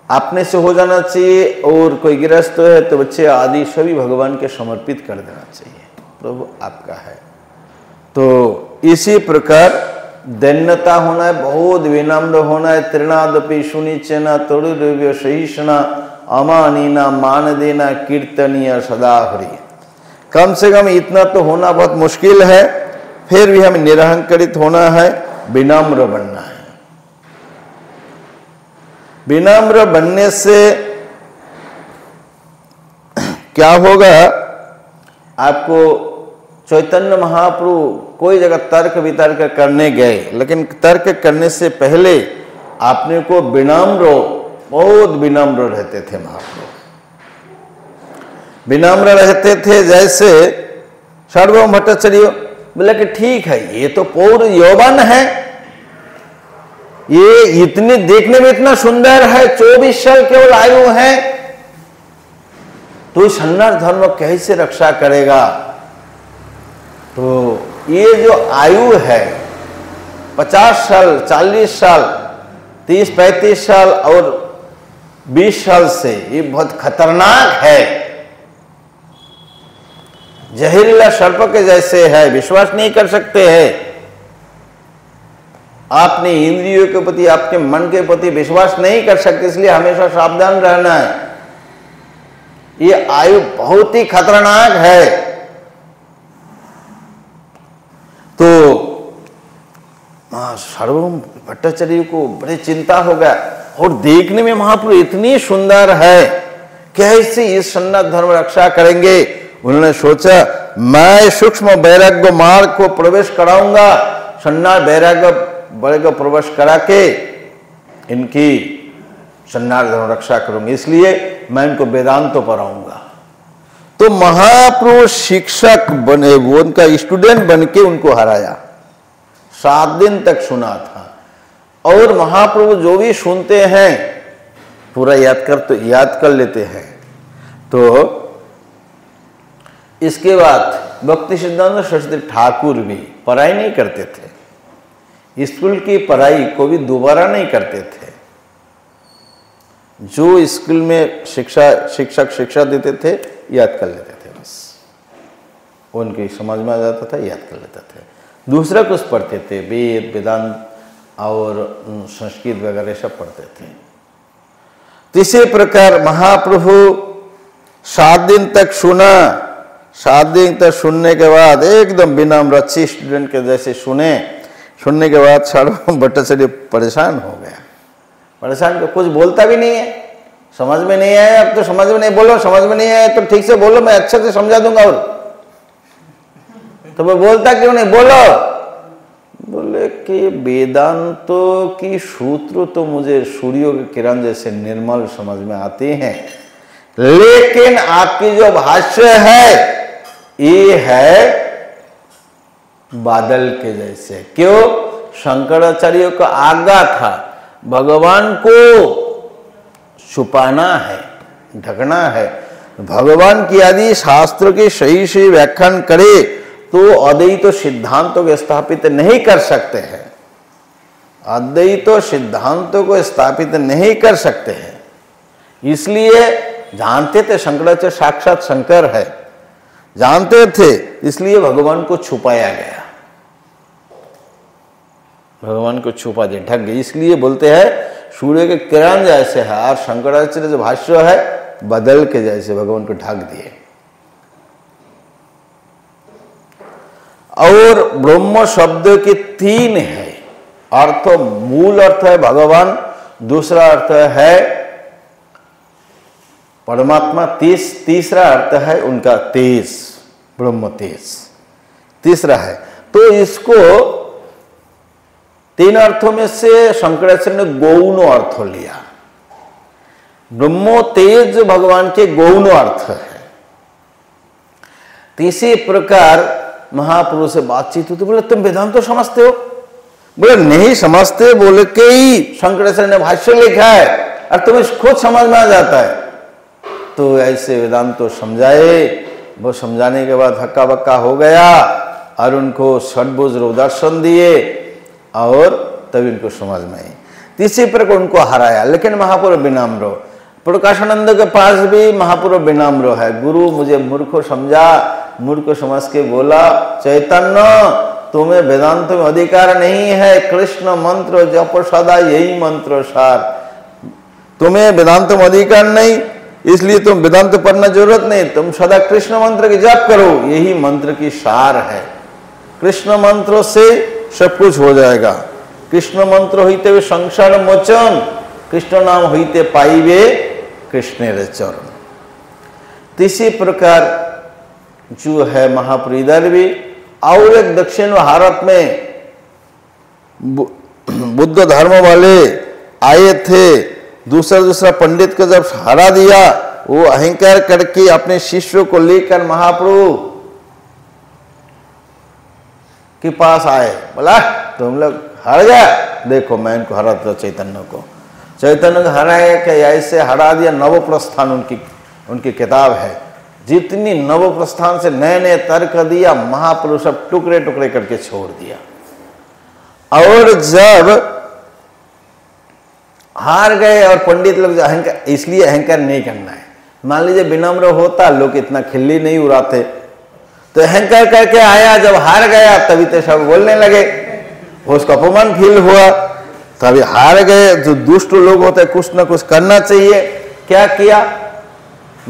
अपने से हो जाना चाहिए, और कोई गृहस्थ है तो बच्चे आदि सभी भगवान के समर्पित कर देना चाहिए, प्रभु आपका है। तो इसी प्रकार दैन्यता होना है, बहुत विनम्र होना है। तृणादपि सुनिचना तरुर्व्य सहिष्णा अमानीना मान देना कीर्तनीय सदा हरि। कम से कम इतना तो होना बहुत मुश्किल है, फिर भी हमें निरहंकृत होना है, विनम्र बनना है। विनम्र बनने से क्या होगा, आपको चैतन्य महाप्रभु कोई जगह तर्क वितर्क करने गए, लेकिन तर्क करने से पहले आपने को विनम्र, बहुत विनम्र रहते थे महाप्रभु, विनम्र रहते थे। जैसे सार्वभौम भट्टाचार्य बोला कि ठीक है, ये तो पौर यौवन है, ये इतनी देखने में इतना सुंदर है, 24 साल केवल आयु है, तो सन्यास धर्म कैसे रक्षा करेगा? तो ये जो आयु है 50 साल, 40 साल, 30-35 साल और 20 साल से, ये बहुत खतरनाक है, जहरीला सर्प के जैसे है, विश्वास नहीं कर सकते हैं। आपने इंद्रियों के प्रति, आपके मन के प्रति विश्वास नहीं कर सकते, इसलिए हमेशा सावधान रहना है। ये आयु बहुत ही खतरनाक है। तो सार्वभौम भट्टाचार्य को बड़ी चिंता हो गया, और देखने में महाप्रभु इतनी सुंदर है, कैसे इस सन्यास धर्म रक्षा करेंगे? उन्होंने सोचा मैं सूक्ष्म वैराग्य मार्ग को प्रवेश कराऊंगा, सन्यास वैराग्य वर्ग को प्रवेश करा के इनकी सन्यास धर्म रक्षा करूंगी, इसलिए मैं इनको वेदांत पढ़ाऊंगा। तो महाप्रभु शिक्षक बने, वो उनका स्टूडेंट बन के उनको हराया, 7 दिन तक सुना था। और महाप्रभु जो भी सुनते हैं पूरा याद कर लेते हैं। तो इसके बाद भक्ति सिद्धांत सरस्वती ठाकुर भी पढ़ाई नहीं करते थे, स्कूल की पढ़ाई को भी दोबारा नहीं करते थे। जो स्कूल में शिक्षक शिक्षा देते थे याद कर लेते थे, बस उनकी समझ में आ जाता था, याद कर लेते थे। दूसरा कुछ पढ़ते थे, वेद वेदांत और संस्कृत वगैरह सब पढ़ते थे। तो इसी प्रकार महाप्रभु 7 दिन तक सुना। 7 दिन तक सुनने के बाद एकदम विनम्र अच्छी स्टूडेंट के जैसे सुनने के बाद सार्वभौम भट्टाचार्य परेशान हो गया। परेशान को कुछ बोलता भी नहीं है, समझ में नहीं आया, अब तो समझ में नहीं, बोलो समझ में नहीं आया तो ठीक से बोलो, मैं अच्छे से समझा दूंगा। और तो वो बोलता क्यों नहीं, बोलो। बोले कि वेदांतों की सूत्र तो मुझे सूर्यों की किरण जैसे निर्मल समझ में आते हैं, लेकिन आपकी जो भाष्य है ये है बादल के जैसे। क्यों? शंकराचार्य का आज्ञा था भगवान को छुपाना है, ढकना है। भगवान की यदि शास्त्र की सही से व्याख्यान करे तो अद्वैत सिद्धांतों को स्थापित नहीं कर सकते हैं, अद्वैत सिद्धांतों को स्थापित नहीं कर सकते हैं। इसलिए जानते थे शंकराचार्य साक्षात शंकर है, जानते थे, इसलिए भगवान को छुपाया गया, भगवान को छुपा दिया, ढक गया। इसलिए बोलते हैं सूर्य के किरण जैसे है, और शंकराचार्य जो भाष्य है बादल के जैसे भगवान को ढक दिए। और ब्रह्म शब्द के 3 है अर्थ। मूल अर्थ है भगवान, दूसरा अर्थ है परमात्मा, तीसरा अर्थ है उनका तेज, ब्रह्म तेज तीसरा है। तो इसको 3 अर्थों में से शंकराचार्य ने गौण अर्थ लिया। ब्रह्मो तेज भगवान के गौण अर्थ है। इसी प्रकार महाप्रभु से बातचीत हुई तो बोले तुम वेदांत तो समझते हो? बोले नहीं समझते, बोले के ही शंकराचार्य ने भाष्य लिखा है और तुम्हें खुद समझ में आ जाता है। तो ऐसे वेदांत तो समझाए, वो समझाने के बाद हक्का बक्का हो गया और उनको षड्भुज दर्शन दिए और तभी उनको समझ में आई। तीसरी प्रकार उनको हराया, लेकिन महाप्रभु विनम्र। प्रकाशानंद के पास भी महाप्रभु विनम्र है। गुरु मुझे मूर्ख समझा, मूर्ख समझ के बोला चैतन्य तुम्हें वेदांत में अधिकार नहीं है, कृष्ण मंत्र जप सदा यही मंत्र सार, तुम्हें वेदांत में अधिकार नहीं, इसलिए तुम वेदांत पढ़ना जरूरत नहीं, तुम सदा कृष्ण मंत्र की जप करो, यही मंत्र की सार है। कृष्ण मंत्र से सब कुछ हो जाएगा। कृष्ण मंत्र होते हुए संसार मोचन, कृष्ण नाम होते पाइबे कृष्णेर चरण। इसी प्रकार जो है महाप्रभु इधर भी, और एक दक्षिण भारत में बुद्ध धर्म वाले आए थे, दूसरा पंडित को जब हरा दिया, वो अहंकार करके अपने शिष्यों को लेकर महाप्रभु के पास आए, बोला तुम लोग हार गया, देखो मैं इनको हरा था, चैतन्य को हराया कि ऐसे हरा दिया। नवप्रस्थान उनकी किताब है, जितनी नवप्रस्थान से नए नए तर्क दिया, महाप्रभु सब टुकड़े टुकड़े करके छोड़ दिया। और जब हार गए और पंडित लोग अहंकार, इसलिए अहंकार नहीं करना है। मान लीजिए विनम्र होता, लोग इतना खिल्ली नहीं उड़ाते, तो अहंकार करके आया, जब हार गया तभी तो सब बोलने लगे, उसको अपमान फील हुआ, तभी हार गए। जो दुष्ट लोग होते हैं कुछ ना कुछ करना चाहिए, क्या किया,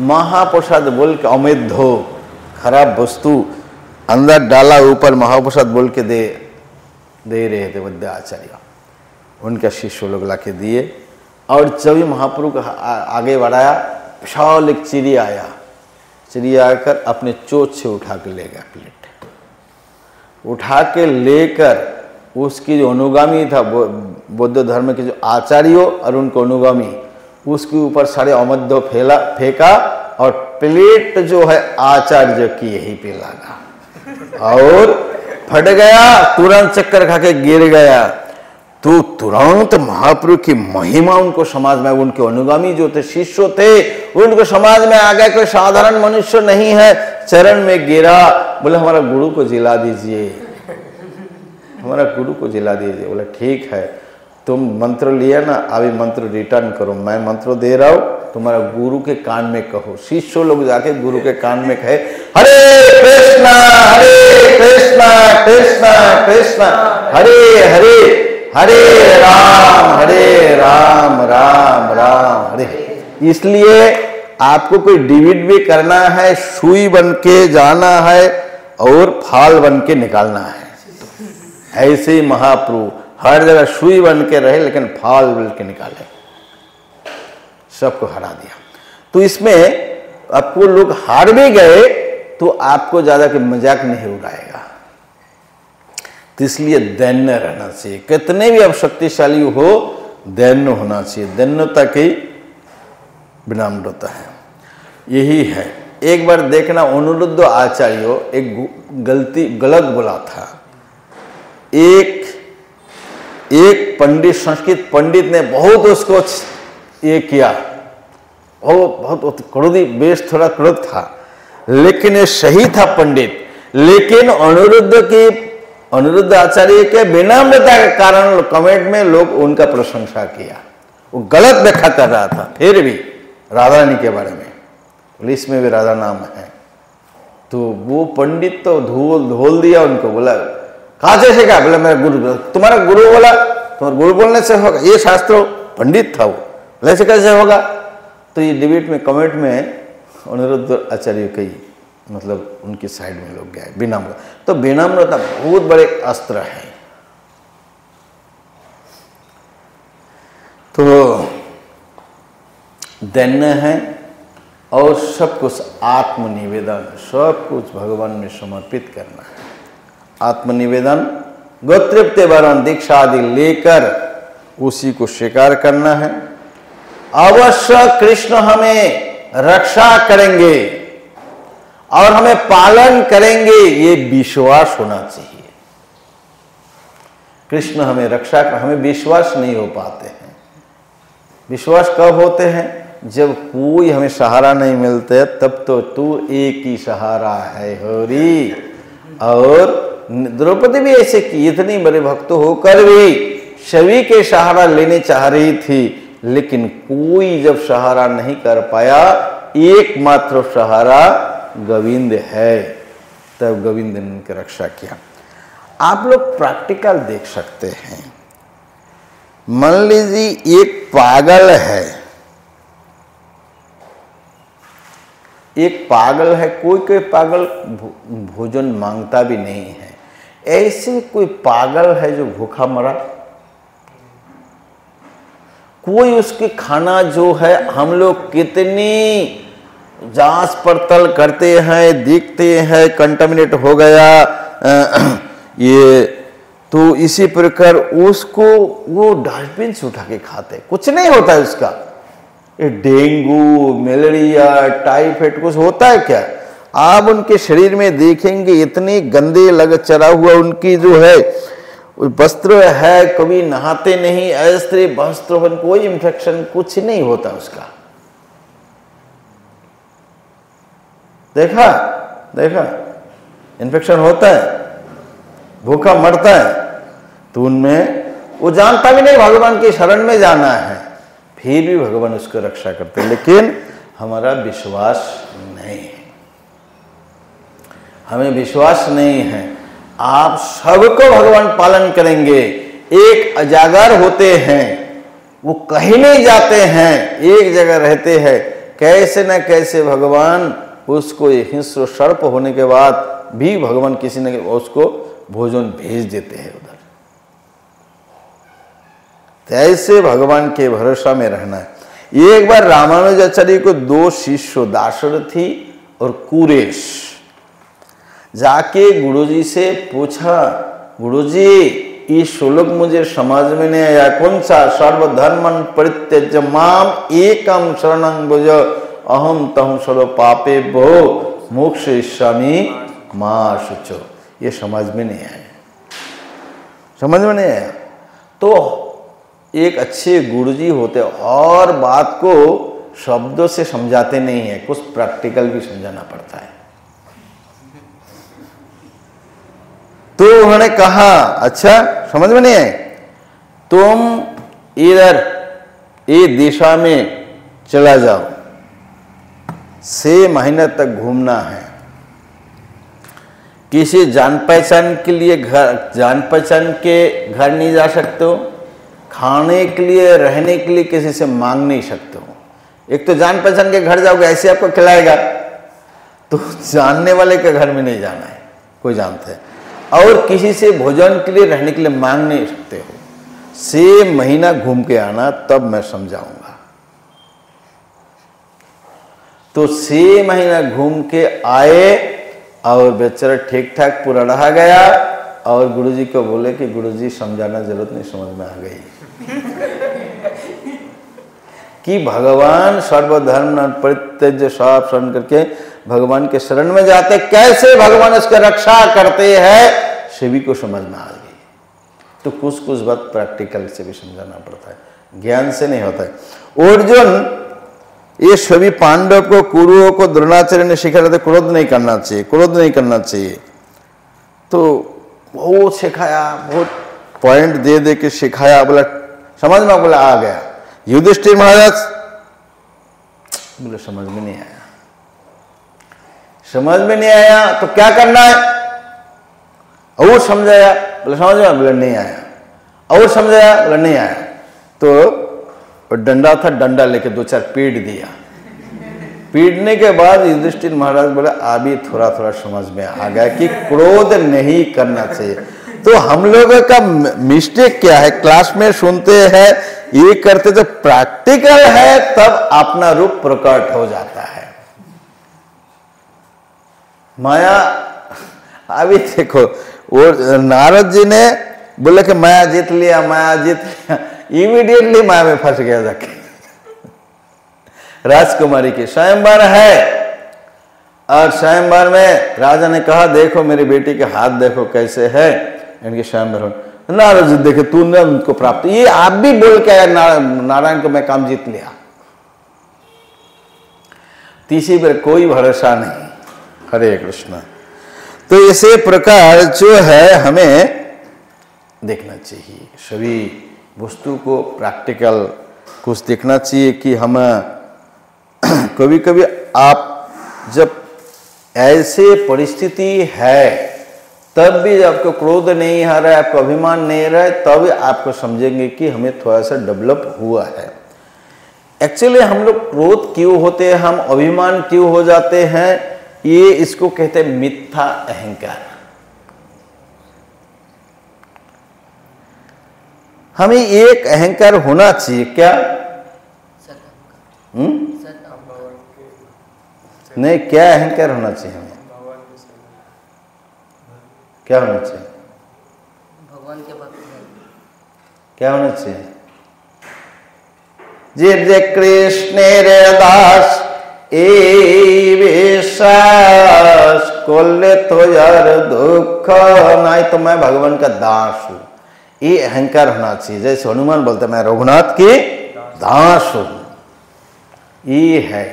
महाप्रसाद बोल के अमित धो, खराब वस्तु अंदर डाला, ऊपर महाप्रसाद बोल के दे रहे थे विद्या आचार्य, उनका शिष्य लोग ला के दिए। और जब भी महाप्रभु को आगे बढ़ाया, विशाल एक चिड़िया आया, चिड़िया आकर अपने चोंच से उठा के ले गया, प्लेट उठा के लेकर उसकी जो अनुगामी था, बौद्ध धर्म के जो आचार्यों और उनको अनुगामी, उसके ऊपर सारे अमध्य फेंका और प्लेट जो है आचार्य की यही पे लगा और फट गया, तुरंत चक्कर खा के गिर गया। तो तुरंत महाप्रभु की महिमा उनको समाज में, उनके अनुगामी जो थे, शिष्य थे, उनको समाज में आ गया, कोई साधारण मनुष्य नहीं है, चरण में गिरा, बोले हमारा गुरु को जिला दीजिए, हमारा गुरु को जिला दीजिए। बोले ठीक है, तुम मंत्र लिया ना, अभी मंत्र रिटर्न करो, मैं मंत्र दे रहा हूं, तुम्हारा गुरु के कान में कहो। शिष्य लोग जाके गुरु के कान में कहे, हरे कृष्णा कृष्णा कृष्णा हरे हरे, हरे राम राम राम हरे। इसलिए आपको कोई डिविड भी करना है, सुई बन के जाना है और फाल बन के निकालना है। ऐसे ही महाप्रभु हर जगह सुई बन के रहे, लेकिन फाल बन के निकाले, सबको हरा दिया। तो इसमें आपको लोग हार भी गए तो आपको ज्यादा के मजाक नहीं उड़ाएगा। तो इसलिए दैन्य रहना चाहिए, कितने भी आप शक्तिशाली हो, दैन्य होना चाहिए। दैन्यता की विनम्रता है, यही है। एक बार देखना, अनिरुद्ध आचार्य एक गलत बोला था। एक पंडित, संस्कृत पंडित ने बहुत उसको ये किया, बहुत क्रोधी, बेश थोड़ा क्रोध था, लेकिन ये सही था पंडित। लेकिन अनिरुद्ध आचार्य के विनम्रता के कारण कमेंट में लोग उनका प्रशंसा किया। वो गलत व्याख्या कर रहा था, फिर भी राधा रानी के बारे में, लिस्ट में भी राधा नाम है। तो वो पंडित तो धोल दिया उनको, बोला कहाँ से सीखा, बोला मेरा गुरु, तुम्हारा गुरु बोला, तुम्हारा गुरु बोलने से होगा, ये शास्त्र, पंडित था वो, ऐसे कैसे होगा। तो ये डिबेट में, कमेंट में अनिरुद्ध आचार्य की मतलब उनकी साइड में लोग गए, विनम्र। तो विनम्रता बहुत बड़े अस्त्र है। तो दैन्य है और सब कुछ आत्मनिवेदन, सब कुछ भगवान में समर्पित करना है। आत्मनिवेदन, गोतृप्ति वरण दीक्षा आदि लेकर उसी को स्वीकार करना है। अवश्य कृष्ण हमें रक्षा करेंगे और हमें पालन करेंगे, ये विश्वास होना चाहिए। कृष्ण हमें रक्षा कर, हमें विश्वास नहीं हो पाते हैं। विश्वास कब होते हैं, जब कोई हमें सहारा नहीं मिलते, तब तो तू एक ही सहारा है होरी। और द्रौपदी भी ऐसे की, इतनी बड़े भक्त होकर भी सभी के सहारा लेने चाह रही थी, लेकिन कोई जब सहारा नहीं कर पाया, एकमात्र सहारा गोविंद है, तब गोविंद ने उनकी रक्षा किया। आप लोग प्रैक्टिकल देख सकते हैं। मान लीजिए एक पागल है, कोई पागल भोजन मांगता भी नहीं है, ऐसे कोई पागल है जो भूखा मरा, कोई उसके खाना जो है, हम लोग कितनी जांच पड़ताल करते हैं, देखते हैं कंटामिनेट हो गया ये, तो इसी प्रकार उसको वो डस्टबिन से उठा के खाते, कुछ नहीं होता है उसका। ये डेंगू, मलेरिया, टाइफाइड कुछ होता है क्या? आप उनके शरीर में देखेंगे इतने गंदे लग चला हुआ उनकी जो है वस्त्र है, कभी नहाते नहीं, ऐसे वस्त्र, कोई इंफेक्शन कुछ नहीं होता उसका। देखा देखा इन्फेक्शन होता है, भूखा मरता है, तो उनमें वो जानता भी नहीं भगवान की शरण में जाना है, फिर भी भगवान उसको रक्षा करते, लेकिन हमारा विश्वास नहीं है, हमें विश्वास नहीं है। आप सबको भगवान पालन करेंगे। एक अजागर होते हैं, वो कहीं नहीं जाते हैं, एक जगह रहते हैं, कैसे न कैसे भगवान उसको हिंस्र सर्प होने के बाद भी भगवान किसी न उसको भोजन भेज देते हैं उधर। तो ऐसे भगवान के भरोसा में रहना है। एक बार रामानुजाचार्य को दो शिष्य दाशरथी और कुरेश जाके गुरुजी से पूछा, गुरुजी ये श्लोक मुझे समझ में नहीं आया, कौन सा? सर्वधर्मं परित्यज्य माम एकम शरणं भज अहम तहम सर्व पापेभ्यो मोक्षयिष्यामि मा शुचो। ये समझ में नहीं आया, समझ में नहीं आया। तो एक अच्छे गुरुजी होते और बात को शब्दों से समझाते नहीं है, कुछ प्रैक्टिकल भी समझाना पड़ता है। तो उन्होंने कहा, अच्छा समझ में नहीं आए, तुम इधर ये दिशा में चला जाओ, 6 महीने तक घूमना है। किसी जान पहचान के लिए घर, जान पहचान के घर नहीं जा सकते हो, खाने के लिए, रहने के लिए किसी से मांग नहीं सकते हो। एक तो जान पहचान के घर जाओगे, ऐसे आपको खिलाएगा, तो जानने वाले के घर में नहीं जाना है, कोई जानते हैं। और किसी से भोजन के लिए, रहने के लिए मांग नहीं सकते हो। 6 महीना घूम के आना, तब मैं समझाऊंगा। तो 6 महीना घूम के आए और बेचारा ठीक ठाक पूरा रहा गया, और गुरुजी को बोले कि गुरुजी समझाना जरूरत नहीं, समझ में आ गई कि भगवान सर्वधर्म परित्यज्य सब शरण करके भगवान के शरण में जाते, कैसे भगवान इसकी रक्षा करते हैं, सभी को समझ में आ गई। तो कुछ कुछ बात प्रैक्टिकल से भी समझाना पड़ता है, ज्ञान से नहीं होता है। अर्जुन ये सभी पांडव को, कुरुओं को द्रोणाचार्य ने सिखा रहे थे क्रोध नहीं करना चाहिए, क्रोध नहीं करना चाहिए। तो बहुत सिखाया, बहुत पॉइंट दे दे के सिखाया, बोला समझ में, बोला आ गया। युधिष्ठिर महाराज बोले समझ में नहीं आया, समझ में नहीं आया तो क्या करना है? और समझाया, बोले समझ में, बोले नहीं आया। और समझाया, बोले नहीं आया। तो डंडा था, डंडा लेके 2-4 पीट दिया। पीटने के बाद युधिष्ठिर महाराज बोले अभी थोड़ा थोड़ा समझ में आ गया कि क्रोध नहीं करना चाहिए। तो हम लोगों का मिस्टेक क्या है, क्लास में सुनते हैं, ये करते, तो प्रैक्टिकल है तब अपना रूप प्रकट हो जाता है। माया, अभी देखो वो नारद जी ने बोले कि माया जीत लिया, माया जीत लिया, इमीडिएटली माया में फंस गया जाके। राजकुमारी की स्वयंवर है, और स्वयंवर में राजा ने कहा देखो मेरी बेटी के हाथ देखो कैसे है, इनके स्वयंवर हो। नारद जी देखे, तूने उनको प्राप्त, ये आप भी बोल के आया नारायण को मैं काम जीत लिया। तीसरी पर कोई भरोसा नहीं। हरे कृष्ण। तो इसी प्रकार जो है हमें देखना चाहिए, सभी वस्तु को प्रैक्टिकल कुछ देखना चाहिए कि हम कभी कभी आप जब ऐसे परिस्थिति है तब भी आपको क्रोध नहीं आ रहा है, आपको अभिमान नहीं रहा है, तब आपको समझेंगे कि हमें थोड़ा सा डेवलप हुआ है। एक्चुअली हम लोग क्रोध क्यों होते हैं, हम अभिमान क्यों हो जाते हैं, ये इसको कहते हैं मिथ्या अहंकार। हमें एक अहंकार होना चाहिए क्या? नहीं, क्या अहंकार होना चाहिए हमें? क्या होना चाहिए? भगवान के भक्त हैं। क्या होना चाहिए? जे कृष्ण रे दास ए विश्वास कोल्ले तो यार दुख नहीं, तो मैं भगवान का दास हूं, ये अहंकार होना चाहिए। जैसे हनुमान बोलते मैं रघुनाथ की दास हूं, ये है,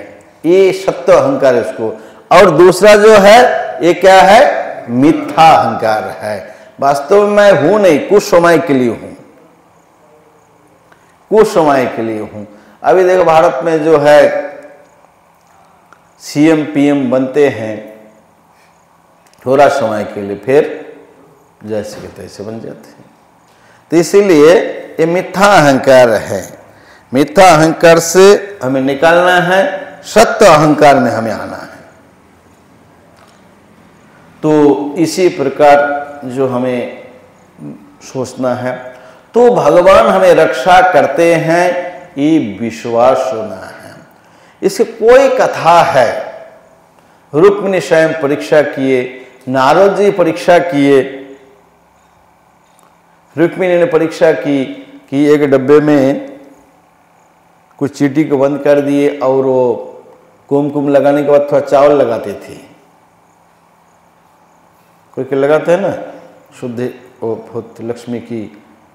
ये सत्य अहंकार है इसको। और दूसरा जो है ये क्या है? मिथ्या अहंकार है। वास्तव में मैं हूं नहीं, कुछ समय के लिए हूं, कुछ समय के लिए हूं। अभी देखो भारत में जो है सीएम पीएम बनते हैं थोड़ा समय के लिए, फिर जैसे के तैसे बन जाते हैं। तो इसीलिए ये मिथ्या अहंकार है। मिथ्या अहंकार से हमें निकालना है, सत्य अहंकार में हमें आना है। तो इसी प्रकार जो हमें सोचना है, तो भगवान हमें रक्षा करते हैं, ये विश्वास होना है। इसकी कोई कथा है, रुक्मिणी स्वयं परीक्षा किए, नारद जी परीक्षा किए। रुक्मिणी ने परीक्षा की कि एक डब्बे में कुछ चींटी को बंद कर दिए और वो कुमकुम लगाने के बाद थोड़ा चावल लगाते थे। कोई के लगाते हैं ना, शुद्ध वो बहुत लक्ष्मी की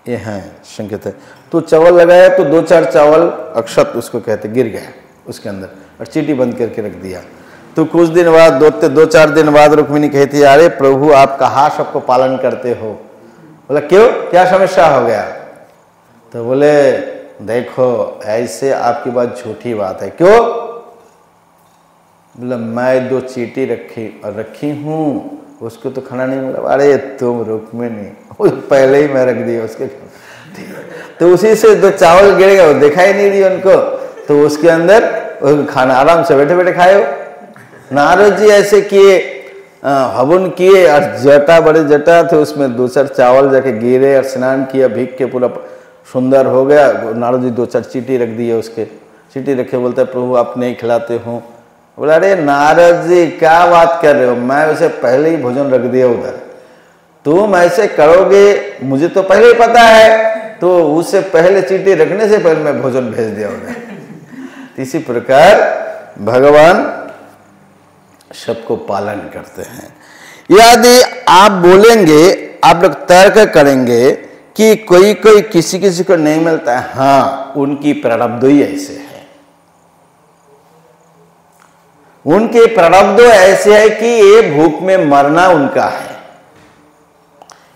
ये हैं संकेत है। तो चावल लगाया तो 2-4 चावल अक्षत उसको कहते गिर गया उसके अंदर, और चींटी बंद करके रख दिया। तो कुछ दिन बाद 2-4 दिन बाद रुक्मिणी कहती है, अरे प्रभु आप कहाँ सबको पालन करते हो? बोला क्यों, क्या समस्या हो गया? तो बोले देखो ऐसे आपकी बात झूठी बात है। क्यों? बोला मैं 2 चींटी रखी हूँ, उसको तो खाना नहीं मिला। अरे तुम रुक्मिणी, पहले ही मैं रख दिया उसके। तो उसी से 2 चावल गिर गए, देखा ही नहीं दिया उनको, तो उसके अंदर खाना आराम से बैठे बैठे खाए। नारद जी ऐसे किए, हवन किए और जटा बड़े जटा थे उसमें 2-4 चावल जाके गिरे और स्नान किया, भीग के पूरा सुंदर हो गया। नारद जी 2-4 चींटी रख दिए उसके, चींटी रखे, बोलते प्रभु आप नहीं खिलाते हो। बोला अरे नारद जी क्या बात कर रहे हो, मैं उसे पहले ही भोजन रख दिया उधर, तुम ऐसे करोगे मुझे तो पहले ही पता है, तो उससे पहले चींटी रखने से पहले मैं भोजन भेज दिया उधर। इसी प्रकार भगवान सबको पालन करते हैं। यदि आप बोलेंगे, आप लोग तर्क करेंगे कि कोई किसी को नहीं मिलता है, हाँ उनकी प्रारब्ध ही ऐसे है, उनके प्रारब्ध ऐसे है कि ये भूख में मरना उनका है,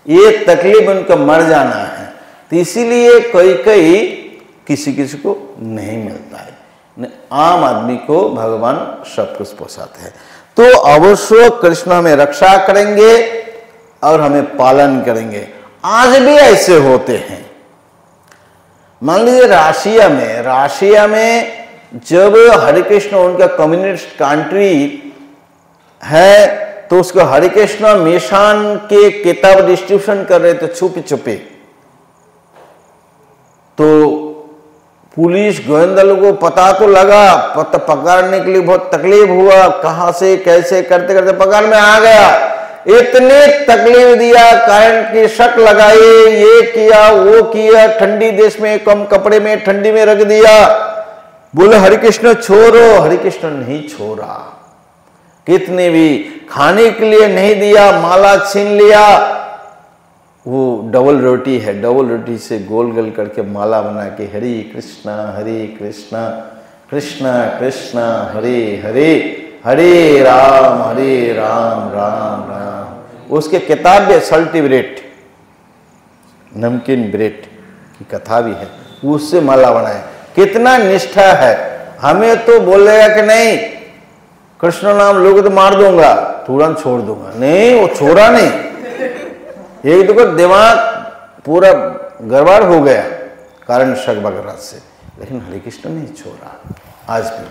ये तकलीफ उनका मर जाना है। तो इसीलिए कोई किसी को नहीं मिलता है, आम आदमी को भगवान सब कुछ पहुंचाते हैं। तो अवश्य कृष्ण हमें रक्षा करेंगे और हमें पालन करेंगे। आज भी ऐसे होते हैं। मान लीजिए राशिया में जब हरे कृष्ण उनका कम्युनिस्ट कंट्री है, तो उसको हरे कृष्ण मिशन के किताब डिस्ट्रीब्यूशन कर रहे थे छुपे, तो पुलिस गोविंदा लोगों को पता तो लगा, पकड़ने के लिए बहुत तकलीफ हुआ, कहां से कैसे करते करते पकड़ में आ गया। इतने तकलीफ दिया, कारण की शक लगाए, ये किया वो किया, ठंडी देश में कम कपड़े में ठंडी में रख दिया। बोले हरे कृष्ण छोड़ो, हरे कृष्ण नहीं छोड़ा। कितने भी खाने के लिए नहीं दिया, माला छीन लिया। वो डबल रोटी है, डबल रोटी से गोल गोल करके माला बना के हरे कृष्णा कृष्ण कृष्ण हरे हरे, हरे राम राम राम। उसके किताब भी सल्टी ब्रेड, नमकीन ब्रेड की कथा भी है, उससे माला बनाए। कितना निष्ठा है। हमें तो बोलेगा कि नहीं कृष्ण नाम लोगे तो मार दूंगा, तुरंत छोड़ दूंगा। नहीं, वो छोड़ा नहीं, एक तो दिमाग पूरा गड़बड़ हो गया कारण शक वगैरह से, लेकिन हरे कृष्ण नहीं छोड़ा आज भी।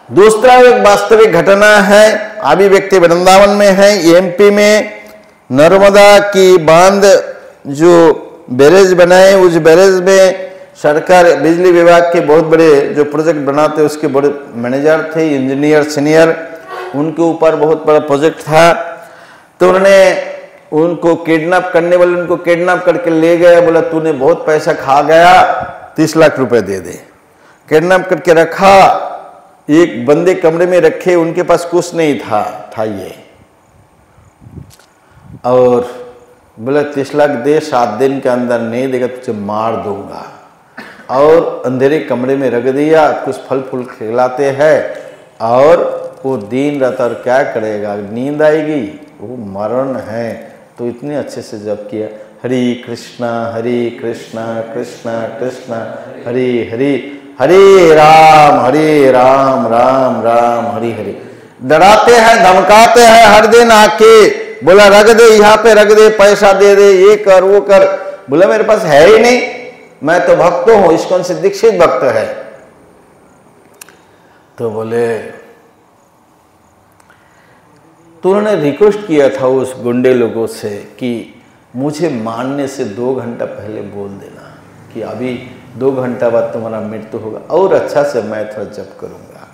दूसरा एक वास्तविक घटना है, अभी व्यक्ति वृंदावन में है, एमपी में नर्मदा की बांध जो बैरेज बनाए, उस बैरेज में सरकार बिजली विभाग के बहुत बड़े जो प्रोजेक्ट बनाते उसके बड़े मैनेजर थे, इंजीनियर सीनियर, उनके ऊपर बहुत बड़ा प्रोजेक्ट था। तो उन्होंने उनको किडनैप करने वाले उनको किडनैप करके ले गया, बोला तूने बहुत पैसा खा गया, 30 लाख रुपए दे दे। किडनैप करके रखा, एक बंदे कमरे में रखे, उनके पास कुछ नहीं था ये, और बोला 30 लाख दे, 7 दिन के अंदर नहीं देगा तुझे मार दूंगा। और अंधेरे कमरे में रख दिया, कुछ फल फूल खिलाते हैं, और वो दिन रात और क्या करेगा, नींद आएगी, वो मरण है। तो इतने अच्छे से जप किया, हरे कृष्णा कृष्णा कृष्णा हरे हरे, हरे राम राम राम हरे हरे। डराते हैं, धमकाते हैं हर दिन आके, बोला रख दे, यहाँ पे रख दे, पैसा दे दे, ये कर वो कर। बोला मेरे पास है ही नहीं, मैं तो भक्त हूं, इस्कॉन से दीक्षित भक्त है। तो बोले, तो उन्होंने रिक्वेस्ट किया था उस गुंडे लोगों से कि मुझे मारने से 2 घंटा पहले बोल देना कि अभी 2 घंटा बाद तुम्हारा मृत्यु होगा, और अच्छा से मैं थोड़ा जप करूंगा।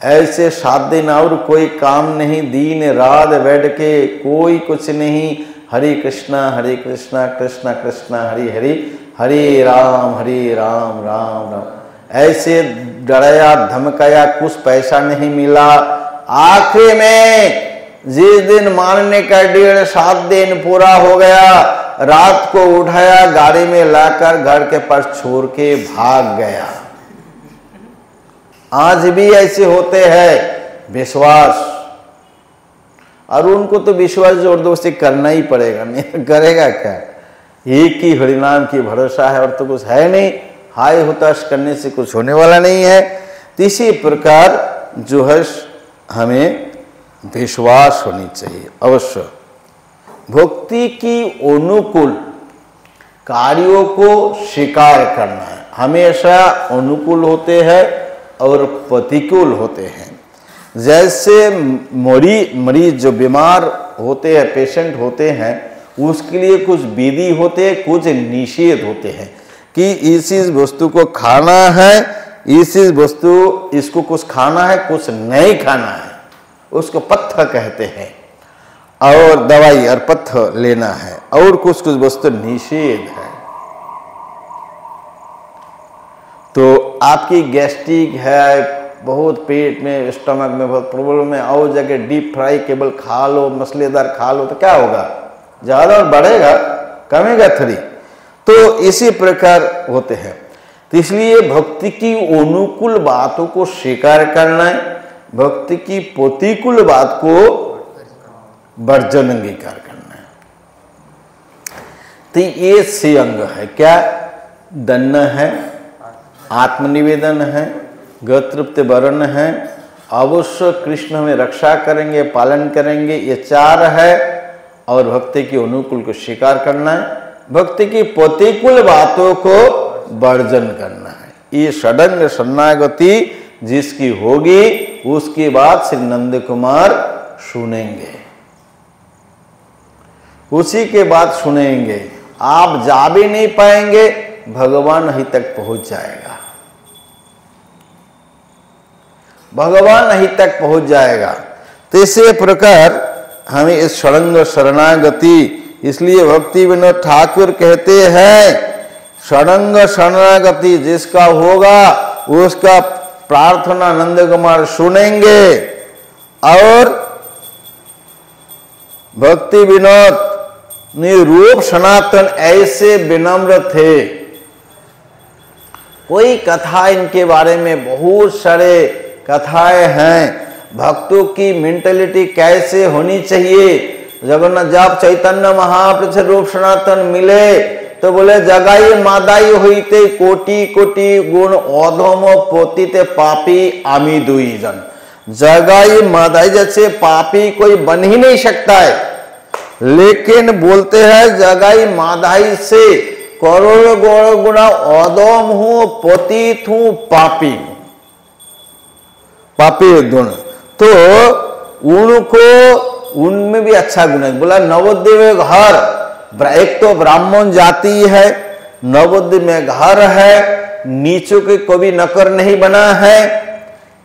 ऐसे 7 दिन और कोई काम नहीं, दिन रात बैठ के कोई कुछ नहीं, हरे कृष्णा कृष्णा कृष्णा हरे हरे, हरे राम राम राम। ऐसे डराया धमकाया, कुछ पैसा नहीं मिला। आखिर में जिस दिन मारने का 7.5 दिन पूरा हो गया, रात को उठाया, गाड़ी में लाकर घर के पास छोड़ के भाग गया। आज भी ऐसे होते हैं विश्वास, और उनको तो विश्वास जबरदस्ती करना ही पड़ेगा, नहीं करेगा क्या। एक ही हरिनाम की भरोसा है और तो कुछ है नहीं, हाय हुताश करने से कुछ होने वाला नहीं है। तो इसी प्रकार जो है हमें विश्वास होनी चाहिए अवश्य। भक्ति की अनुकूल कार्यों को स्वीकार करना है, हमेशा अनुकूल होते हैं और प्रतिकूल होते हैं। जैसे मरीज जो बीमार होते हैं, पेशेंट होते हैं, उसके लिए कुछ विधि होते हैं, कुछ निषेध होते हैं कि इस वस्तु को खाना है, इस वस्तु इसको कुछ खाना है, कुछ नहीं खाना है, उसको पथ्य कहते हैं। और दवाई और पथ्य लेना है, और कुछ वस्तु निषेध है। तो आपकी गैस्ट्रिक है, बहुत पेट में स्टमक में बहुत प्रॉब्लम है, और जगह डीप फ्राई केवल खा लो, मसालेदार खा लो, तो क्या होगा, ज़्यादा और बढ़ेगा, कमेगा थोड़ी। तो इसी प्रकार होते हैं। तो इसलिए भक्ति की अनुकूल बातों को स्वीकार करना है, भक्ति की प्रतिकूल बात को वर्जन अंगीकार करना है। तो ये 6 अंग है, क्या, दन्न है, आत्मनिवेदन है, गतृप्त वर्ण है, अवश्य कृष्ण हमें रक्षा करेंगे, पालन करेंगे, ये 4 है। और भक्ति की अनुकूल को स्वीकार करना है, भक्ति की प्रतिकूल बातों को वर्जन करना है। ये षडंग शरणागति जिसकी होगी, उसकी बात श्री नंद कुमार सुनेंगे, उसी के बाद सुनेंगे। आप जा भी नहीं पाएंगे, भगवान ही तक पहुंच जाएगा, भगवान ही तक पहुंच जाएगा। तो इसी प्रकार हमें इस षडंग शरणागति, इसलिए भक्ति विनोद ठाकुर कहते हैं षडंग शरणागति जिसका होगा उसका प्रार्थना नंद कुमार सुनेंगे। और भक्ति विनोद निरूप सनातन ऐसे विनम्र थे, कोई कथा इनके बारे में बहुत सारे कथाएं हैं, भक्तों की मेंटालिटी कैसे होनी चाहिए। जगन्नाथ जब चैतन्य महाप्रभु रूप सनातन मिले तो बोले जगाई मादाई होइते कोटि कोटि गुण अधम पोतिते पापी आमी दुई जन। जगाई मादाई जैसे पापी कोई बन ही नहीं सकता है, लेकिन बोलते हैं जगाई मादाई से करोड़ गुणा अधम हूं, पतित हूं, पापी हूं, पापी गुण। तो उनको उनमें भी अच्छा गुण है। बोला नवोदय घर, एक तो ब्राह्मण जाति है, नवोदय में घर है, नीचों के कभी नकर नहीं बना है,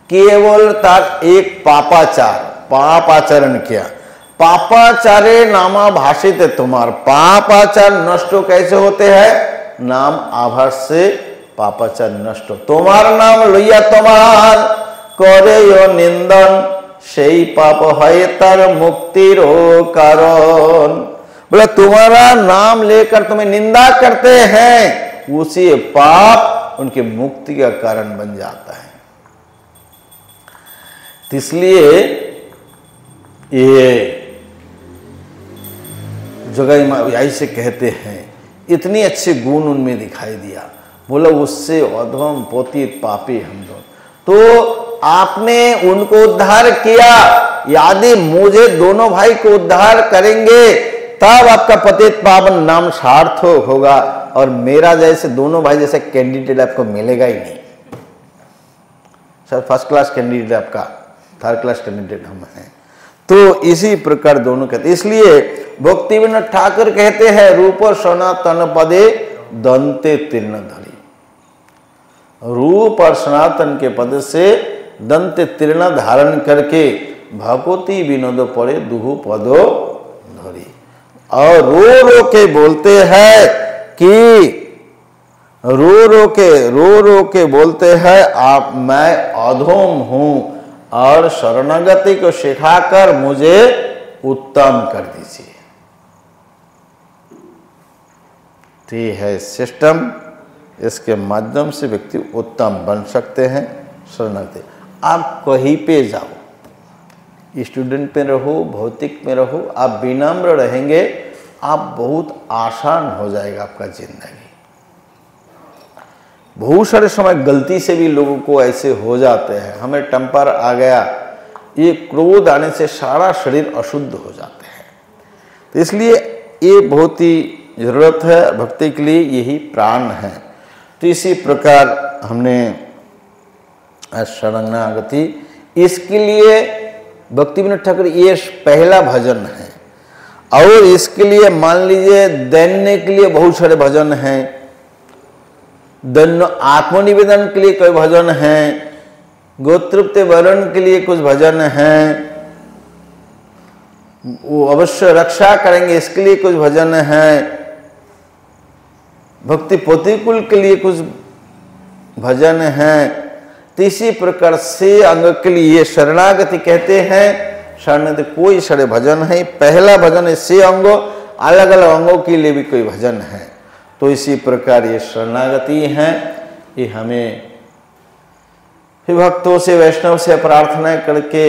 केवल तार एक पाप आचरण किया। पापाचारे नामा भाषित तुम्हार, पापाचार नष्ट कैसे होते हैं? नाम आभास से पापाचार नष्ट। तुम्हार नाम लइया तुम्हार करे यो निंदन, সেই पाप है तर मुक्तिर कारण। बोला तुम्हारा नाम लेकर तुम्हें निंदा करते हैं, उसी पाप उनके मुक्ति का कारण बन जाता है। इसलिए ये जगह ऐसे कहते हैं, इतनी अच्छे गुण उनमें दिखाई दिया। बोला उससे अधम पतित पापी हम लोग। तो आपने उनको उद्धार किया, यदि मुझे दोनों भाई को उद्धार करेंगे तब आपका पतित पावन नाम सार्थक होगा, और मेरा जैसे दोनों भाई जैसे कैंडिडेट आपको मिलेगा ही नहीं। सर फर्स्ट क्लास कैंडिडेट आपका, थर्ड क्लास कैंडिडेट हम हैं। तो इसी प्रकार दोनों कहते, इसलिए भक्ति विनोद ठाकुर कहते हैं रूप सनातन पदे दंते तीर्ण धरी। रूप और सनातन के पद से दंत तीर्ण धारण करके भगवती विनोद पड़े दुहु पदो धरी। और रो रो के बोलते हैं कि रो रो के बोलते हैं आप मैं अधोम हूं और शरणागति को सिखाकर मुझे उत्तम कर दीजिए। तो ये है सिस्टम, इसके माध्यम से व्यक्ति उत्तम बन सकते हैं। शरणागति आप कहीं पे जाओ, स्टूडेंट में रहो, भौतिक में रहो, आप विनम्र रहेंगे, आप बहुत आसान हो जाएगा आपका जिंदगी। बहुत सारे समय गलती से भी लोगों को ऐसे हो जाते हैं, हमें टेम्पर आ गया, ये क्रोध आने से सारा शरीर अशुद्ध हो जाते हैं। तो इसलिए ये बहुत ही जरूरत है भक्ति के लिए, यही प्राण है। तो इसी प्रकार हमने शरणागति, इसके लिए भक्ति विनोद ठाकुर ये पहला भजन है, और इसके लिए मान लीजिए दैन्य के लिए बहुत सारे भजन हैं, दैन्य आत्मनिवेदन के लिए कोई भजन हैं, गोतृप्त वर्ण के लिए कुछ भजन हैं, वो अवश्य रक्षा करेंगे इसके लिए कुछ भजन हैं, भक्ति प्रतिकूल के लिए कुछ भजन हैं। तो इसी प्रकार से अंग के लिए शरणागति कहते हैं। शरणागति कोई सारे भजन है, पहला भजन है से अंग, अलग अलग अंगों के लिए भी कोई भजन है। तो इसी प्रकार ये शरणागति हैं, ये हमें भक्तों से वैष्णव से प्रार्थना करके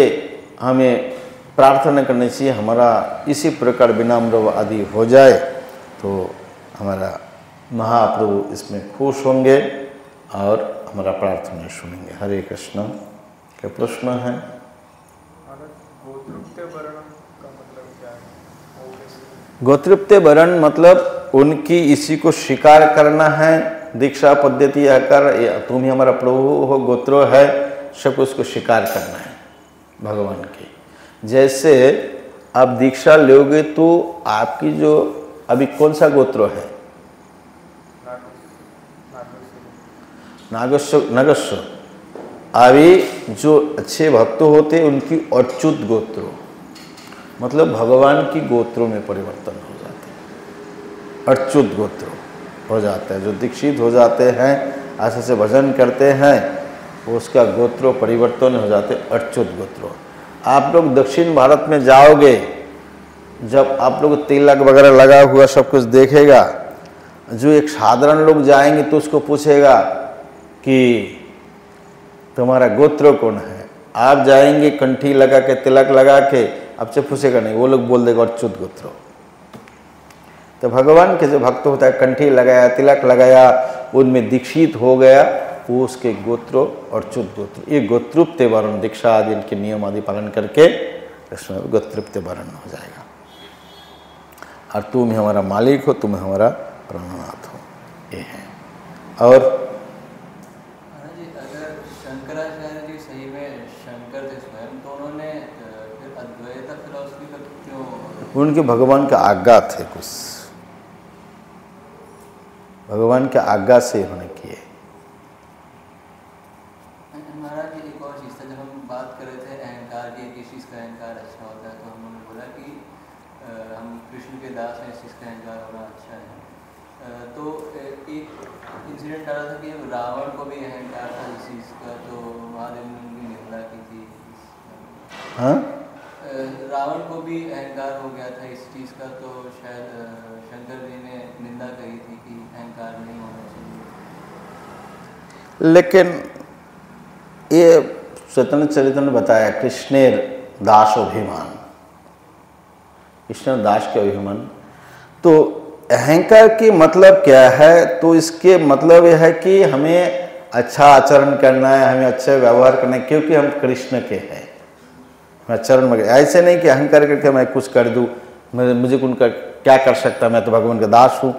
हमें प्रार्थना करनी चाहिए, हमारा इसी प्रकार विनम्र आदि हो जाए तो हमारा महाप्रभु इसमें खुश होंगे और हमारा प्रार्थना सुनेंगे। हरे कृष्ण। क्या प्रश्न है? गोतृप्त वर्ण मतलब उनकी इसी को स्वीकार करना है, दीक्षा पद्धति आकर तुम ही हमारा प्रभु हो, गोत्र है, सब उसको स्वीकार करना है भगवान की। जैसे आप दीक्षा लोगे तो आपकी जो अभी कौन सा गोत्र है? नागस्व। अभी जो अच्छे भक्त होते हैं उनकी अच्युत गोत्र, मतलब भगवान की गोत्रों में परिवर्तन हो जाते हैं, अच्युत गोत्र हो जाता है। जो दीक्षित हो जाते हैं, ऐसे से भजन करते हैं, उसका गोत्र परिवर्तन हो जाते हैं, अच्युत गोत्र। आप लोग दक्षिण भारत में जाओगे, जब आप लोग तिलक वगैरह लगा हुआ सब कुछ देखेगा, जो एक साधारण लोग जाएंगे तो उसको पूछेगा कि तुम्हारा गोत्र कौन है। आप जाएंगे कंठी लगा के, तिलक लगा के, आपसे पूछेगा नहीं, वो लोग बोल देगा अच्युत गोत्र। तो भगवान के जो भक्त होता है, कंठी लगाया, तिलक लगाया, उनमें दीक्षित हो गया, वो उसके गोत्र अच्युत गोत्र। ये गोत्रुप्त वर्ण, दीक्षा आदि के नियम आदि पालन करके इसमें गोत्रुप्त वर्ण हो जाएगा। और तुम ही हमारा मालिक हो, तुम हमारा प्राणनाथ हो, ये है। और उनके भगवान का आज्ञा थे कुछ, भगवान के आज्ञा से उन्होंने किए। महाराज जी एक और चीज़ था, जब हम बात कर रहे थे अहंकार की, किस चीज़ का अहंकार अच्छा होता है, तो हमने बोला कि हम कृष्ण के दास हैं, इस चीज़ का अहंकार होना अच्छा है। तो एक इंसिडेंट आ रहा था कि रावण को भी अहंकार था इस चीज़ का, तो महादेव ने उनकी निंदा की थी। हाँ, रावण को भी अहंकार हो गया था इस चीज़ का, तो शायद शंकर जी ने निंदा कही थी कि अहंकार नहीं होना चाहिए। लेकिन ये चैतन्य चरित्र ने बताया कृष्णेर दास अभिमान, कृष्ण दास के अभिमान। तो अहंकार की मतलब क्या है? तो इसके मतलब यह है कि हमें अच्छा आचरण करना है, हमें अच्छा व्यवहार करना है, क्योंकि हम कृष्ण के हैं। आचरण में ऐसे नहीं कि अहंकार करके मैं कुछ कर दूँ, मुझे उनका क्या कर सकता, मैं तो भगवान का दास हूँ,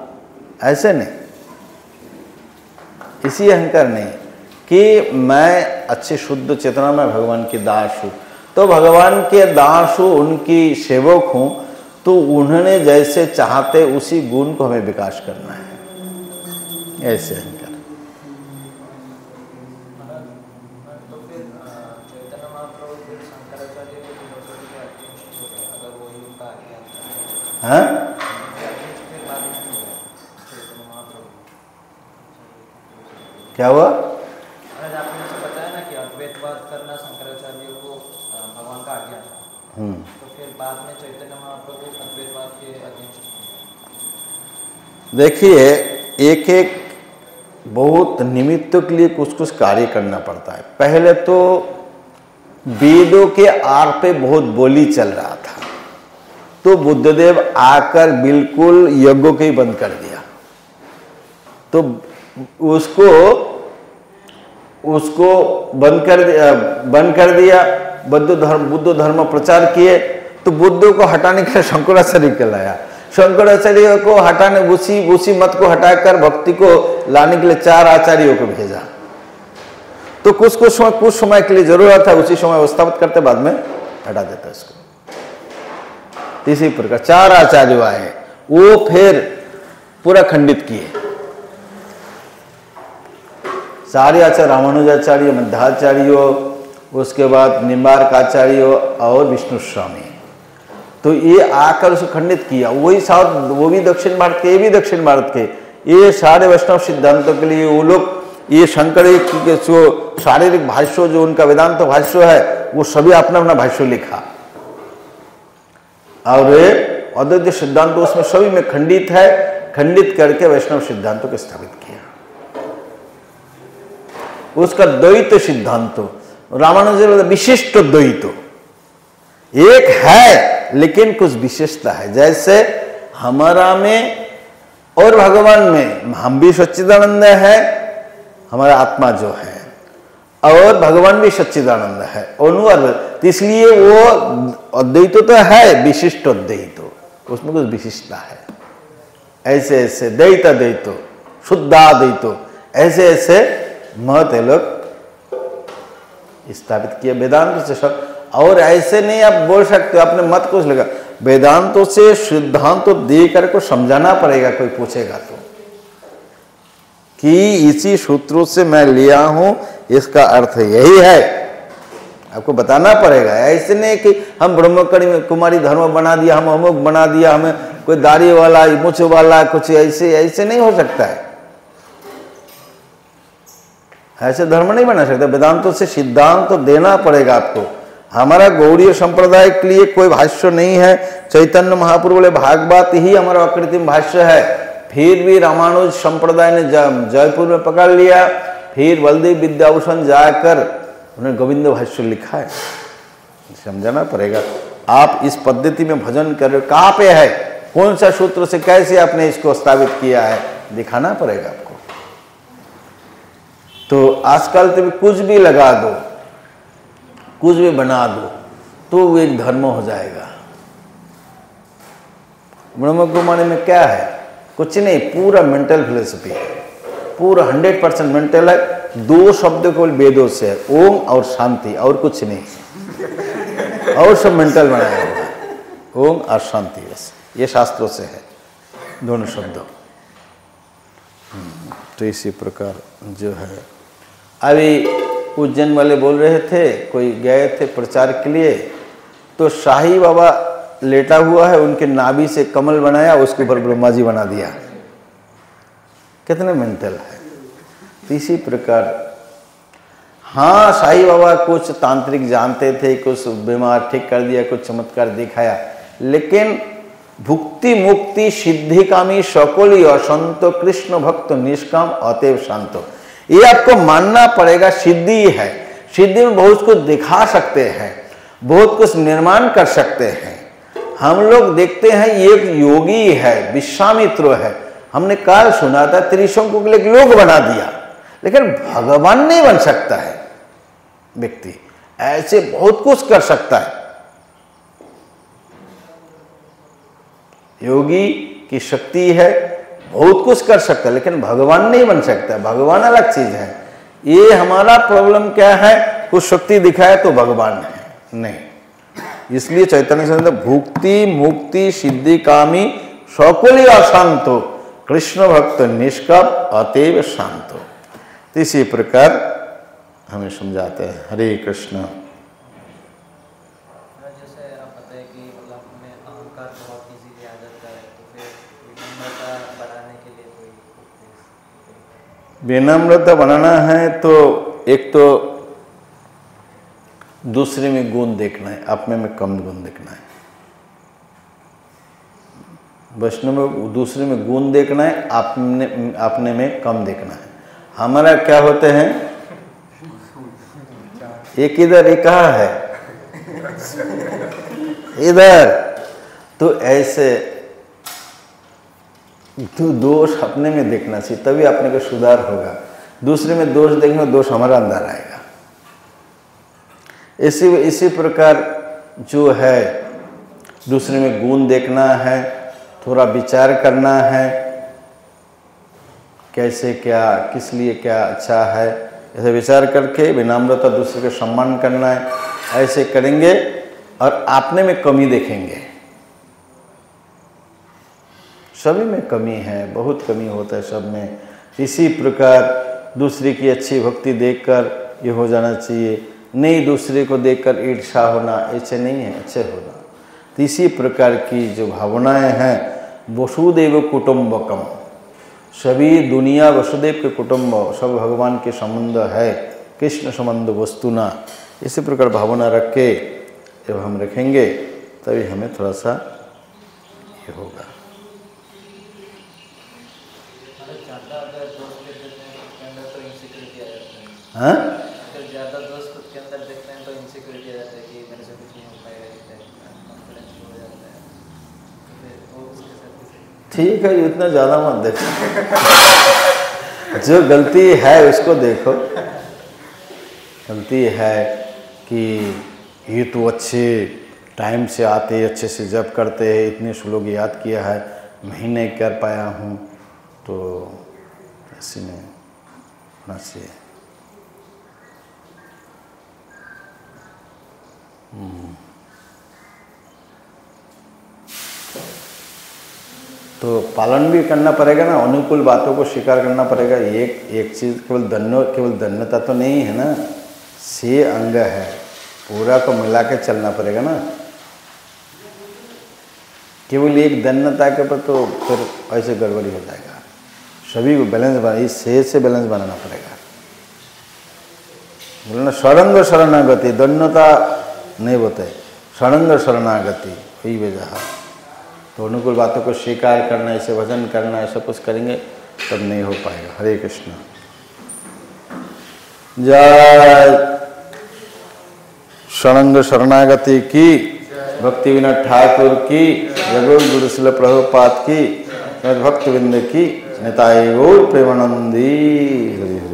ऐसे नहीं। इसी अहंकार नहीं कि मैं अच्छी शुद्ध चेतना में भगवान की दास हूँ, तो भगवान के दास हूँ, उनकी सेवक हूँ, तो उन्होंने जैसे चाहते उसी गुण को हमें विकास करना है, ऐसे अहंकार। तो फिर चैतन्य महाप्रभु फिर शंकराचार्य को अगर वही उनका आज्ञा था, हाँ, क्या हुआ? आपने जैसे बताया ना कि अद्वैतवाद करना शंकराचार्य को भगवान का आज्ञा था, तो फिर बाद में चैतन्य महाप्रभु अद्वैतवाद के अध्यक्ष। देखिए, एक एक बहुत निमित्तों के लिए कुछ कुछ कार्य करना पड़ता है। पहले तो वेदों के आर पे बहुत बोली चल रहा था, तो बुद्धदेव आकर बिल्कुल यज्ञों के ही बंद कर दिया। तो उसको बंद कर दिया। बुद्ध धर्म प्रचार किए, तो बुद्ध को हटाने के लिए शंकराचार्य को लाया। शंकराचार्य को हटाने, उसी मत को हटाकर भक्ति को लाने के लिए 4 आचार्यों को भेजा। तो कुछ समय के लिए जरूरत है, उसी समय स्थापित करते, बाद में हटा देता इसको। इसी प्रकार 4 आचार्य आए, वो फिर पूरा खंडित किए। सारे आचार्य, रामानुजाचार्य, मध्वाचार्य, उसके बाद निम्बार्काचार्य और विष्णु स्वामी, तो ये आकर उसको खंडित किया। वही साउथ, वो भी दक्षिण भारत के, ये भी दक्षिण भारत के, ये सारे वैष्णव सिद्धांतों के लिए वो लोग, ये शंकर के जो शारीरिक भाष्य, जो उनका वेदांत भाष्य है, वो सभी अपना अपना भाष्य लिखा, और अद्वैत सिद्धांत उसमें सभी में खंडित है। खंडित करके वैष्णव सिद्धांतों को स्थापित किया। उसका द्वैत सिद्धांत, रामानुज विशिष्ट द्वैत एक है, लेकिन कुछ विशेषता है। जैसे हमारा में और भगवान में, हम भी सच्चिदानंद है, हमारा आत्मा जो है, और भगवान भी सच्चिदानंद है, और इसलिए वो अद्वैत तो है, विशिष्ट अद्वैत, उसमें कुछ विशिष्टता है। ऐसे ऐसे द्वैत द्वैत, शुद्धाद्वैत, ऐसे ऐसे मत लोग स्थापित किए वेदांत से सब। और ऐसे नहीं आप बोल सकते हो अपने मत को लगा, वेदांतों से सिद्धांत देकर को समझाना पड़ेगा, कोई पूछेगा तो, कि इसी सूत्रों से मैं लिया हूं, इसका अर्थ यही है, आपको बताना पड़ेगा। ऐसे नहीं कि हम ब्रह्मकड़ी कुमारी धर्म बना दिया, हम अमुक बना दिया, हमें कोई दाढ़ी वाला, मूछ वाला, कुछ ऐसे नहीं हो सकता है। ऐसे धर्म नहीं बना सकता। वेदांतों से सिद्धांत तो देना पड़ेगा आपको। हमारा गौड़ीय संप्रदाय के लिए कोई भाष्य नहीं है। चैतन्य महाप्रभु बोले भागवत ही हमारा अकृत्रिम भाष्य है। फिर भी रामानुज संप्रदाय ने जयपुर में पकड़ लिया, फिर बलदेव विद्याभूषण जाकर उन्होंने गोविंद भाष्य लिखा है। समझाना पड़ेगा। आप इस पद्धति में भजन कर रहे हो, कहाँ पे है, कौन सा सूत्र से कैसे आपने इसको स्थापित किया है, दिखाना पड़ेगा आपको। तो आजकल तो कुछ भी लगा दो, कुछ भी बना दो, तो वो एक धर्म हो जाएगा। ब्रह्म कुमारी में क्या है, कुछ नहीं, पूरा मेंटल फिलोसफी है, पूरा 100% मेंटल है। 2 शब्द को वेदों से है, ओम और शांति, और कुछ नहीं, और सब मेंटल बनाया हुआ है, ओम और शांति, बस ये शास्त्रों से है, दोनों शब्दों। तो इसी प्रकार जो है, अभी उज्जैन वाले बोल रहे थे, कोई गए थे प्रचार के लिए, तो शाही बाबा लेटा हुआ है, उनके नाभि से कमल बनाया, उसके ऊपर ब्रह्मा जी बना दिया। कितने मेंटल है। तो इसी प्रकार हाँ, साईं बाबा कुछ तांत्रिक जानते थे, कुछ बीमार ठीक कर दिया, कुछ चमत्कार दिखाया, लेकिन भुक्ति मुक्ति सिद्धिकामी सकली असंत कृष्ण भक्त निष्काम अतएव शांतो, ये आपको मानना पड़ेगा। सिद्धि है, सिद्धि में बहुत कुछ दिखा सकते हैं, बहुत कुछ निर्माण कर सकते हैं। हम लोग देखते हैं एक योगी है, विश्वामित्र है, हमने काल सुना था, त्रिशंकु के लिए लोग बना दिया, लेकिन भगवान नहीं बन सकता है व्यक्ति। ऐसे बहुत कुछ कर सकता है, योगी की शक्ति है, बहुत कुछ कर सकता है, लेकिन भगवान नहीं बन सकता। भगवान अलग चीज है। ये हमारा प्रॉब्लम क्या है, कुछ शक्ति दिखाए तो भगवान है, नहीं। इसलिए चैतन्य संत भुक्ति मुक्ति सिद्धि कामी सकली अशांतो कृष्ण भक्त निष्काम अतएव शांतो। तो इसी प्रकार हमें समझाते हैं। हरे कृष्ण। जैसे आप बताए कि मतलब हमें अहंकार बहुत इजीली आ जाता है, तो फिर विनम्रता बढ़ाने के लिए कोई उपदेश? विनम्रता बनाना है तो एक तो दूसरे में गुण देखना है, अपने में कम गुण देखना है। वैष्णव में दूसरे में गुण देखना है, अपने में कम देखना है। हमारा क्या होते हैं, एक इधर एक कहाँ है, इधर, तो ऐसे तो दोष अपने में देखना चाहिए, तभी अपने को सुधार होगा। दूसरे में दोष देखेंगे, दोष हमारा अंदर आएगा। इसी प्रकार जो है, दूसरे में गुण देखना है, थोड़ा विचार करना है, कैसे क्या, किस लिए क्या अच्छा है, ऐसे विचार करके विनम्रता, दूसरे का सम्मान करना है। ऐसे करेंगे और अपने में कमी देखेंगे। सभी में कमी है, बहुत कमी होता है सब में। इसी प्रकार दूसरे की अच्छी भक्ति देखकर ये हो जाना चाहिए, नहीं दूसरे को देखकर ईर्ष्या होना, ऐसे नहीं है, अच्छे होना। तो इसी प्रकार की जो भावनाएं हैं, वसुदेव कुटुंबकम, सभी दुनिया वसुदेव के कुटुंब, सब भगवान के संबंध है, कृष्ण संबंध वस्तुना। इसी प्रकार भावना रख के जब हम रखेंगे तभी हमें थोड़ा सा ये होगा। हाँ, अगर ज़्यादा दोस्त खुद के अंदर देखते हैं तो इनसिक्योरिटी आ जाता है कि मेरे से कुछ नहीं हो पाएगा, कॉन्फिडेंस हो जाता है, तो फिर वो उसके साथ ठीक है, इतना ज़्यादा मत देखो। जो गलती है उसको देखो। गलती है कि ये तो अच्छे टाइम से आते, अच्छे से जब करते हैं, इतने श्लोक याद किया है, मैं नहीं कर पाया हूँ, तो ऐसे में होना चाहिए। तो पालन भी करना पड़ेगा ना, अनुकूल बातों को स्वीकार करना पड़ेगा। एक चीज़ केवल दन्यता तो नहीं है ना, से अंग है, पूरा को मिला के चलना पड़ेगा ना। केवल एक दन्यता के ऊपर तो फिर ऐसे गड़बड़ी हो जाएगा। सभी को बैलेंस बना, इस से बैलेंस बनाना पड़ेगा। बोलना षडंग शरणागति, दन्यता नहीं बोलते, षडंग शरणागति, वही वजह। तो अनुकूल बातों को स्वीकार करना, ऐसे भजन करना, ऐसा कुछ करेंगे तब नहीं हो पाएगा। हरे कृष्ण। जय षडंग शरणागति की, भक्ति विनोद ठाकुर की, जगत गुरु श्रील प्रभुपाद की, भक्तवृंद की, निताई गौर प्रेमानंदी। हरि हरि।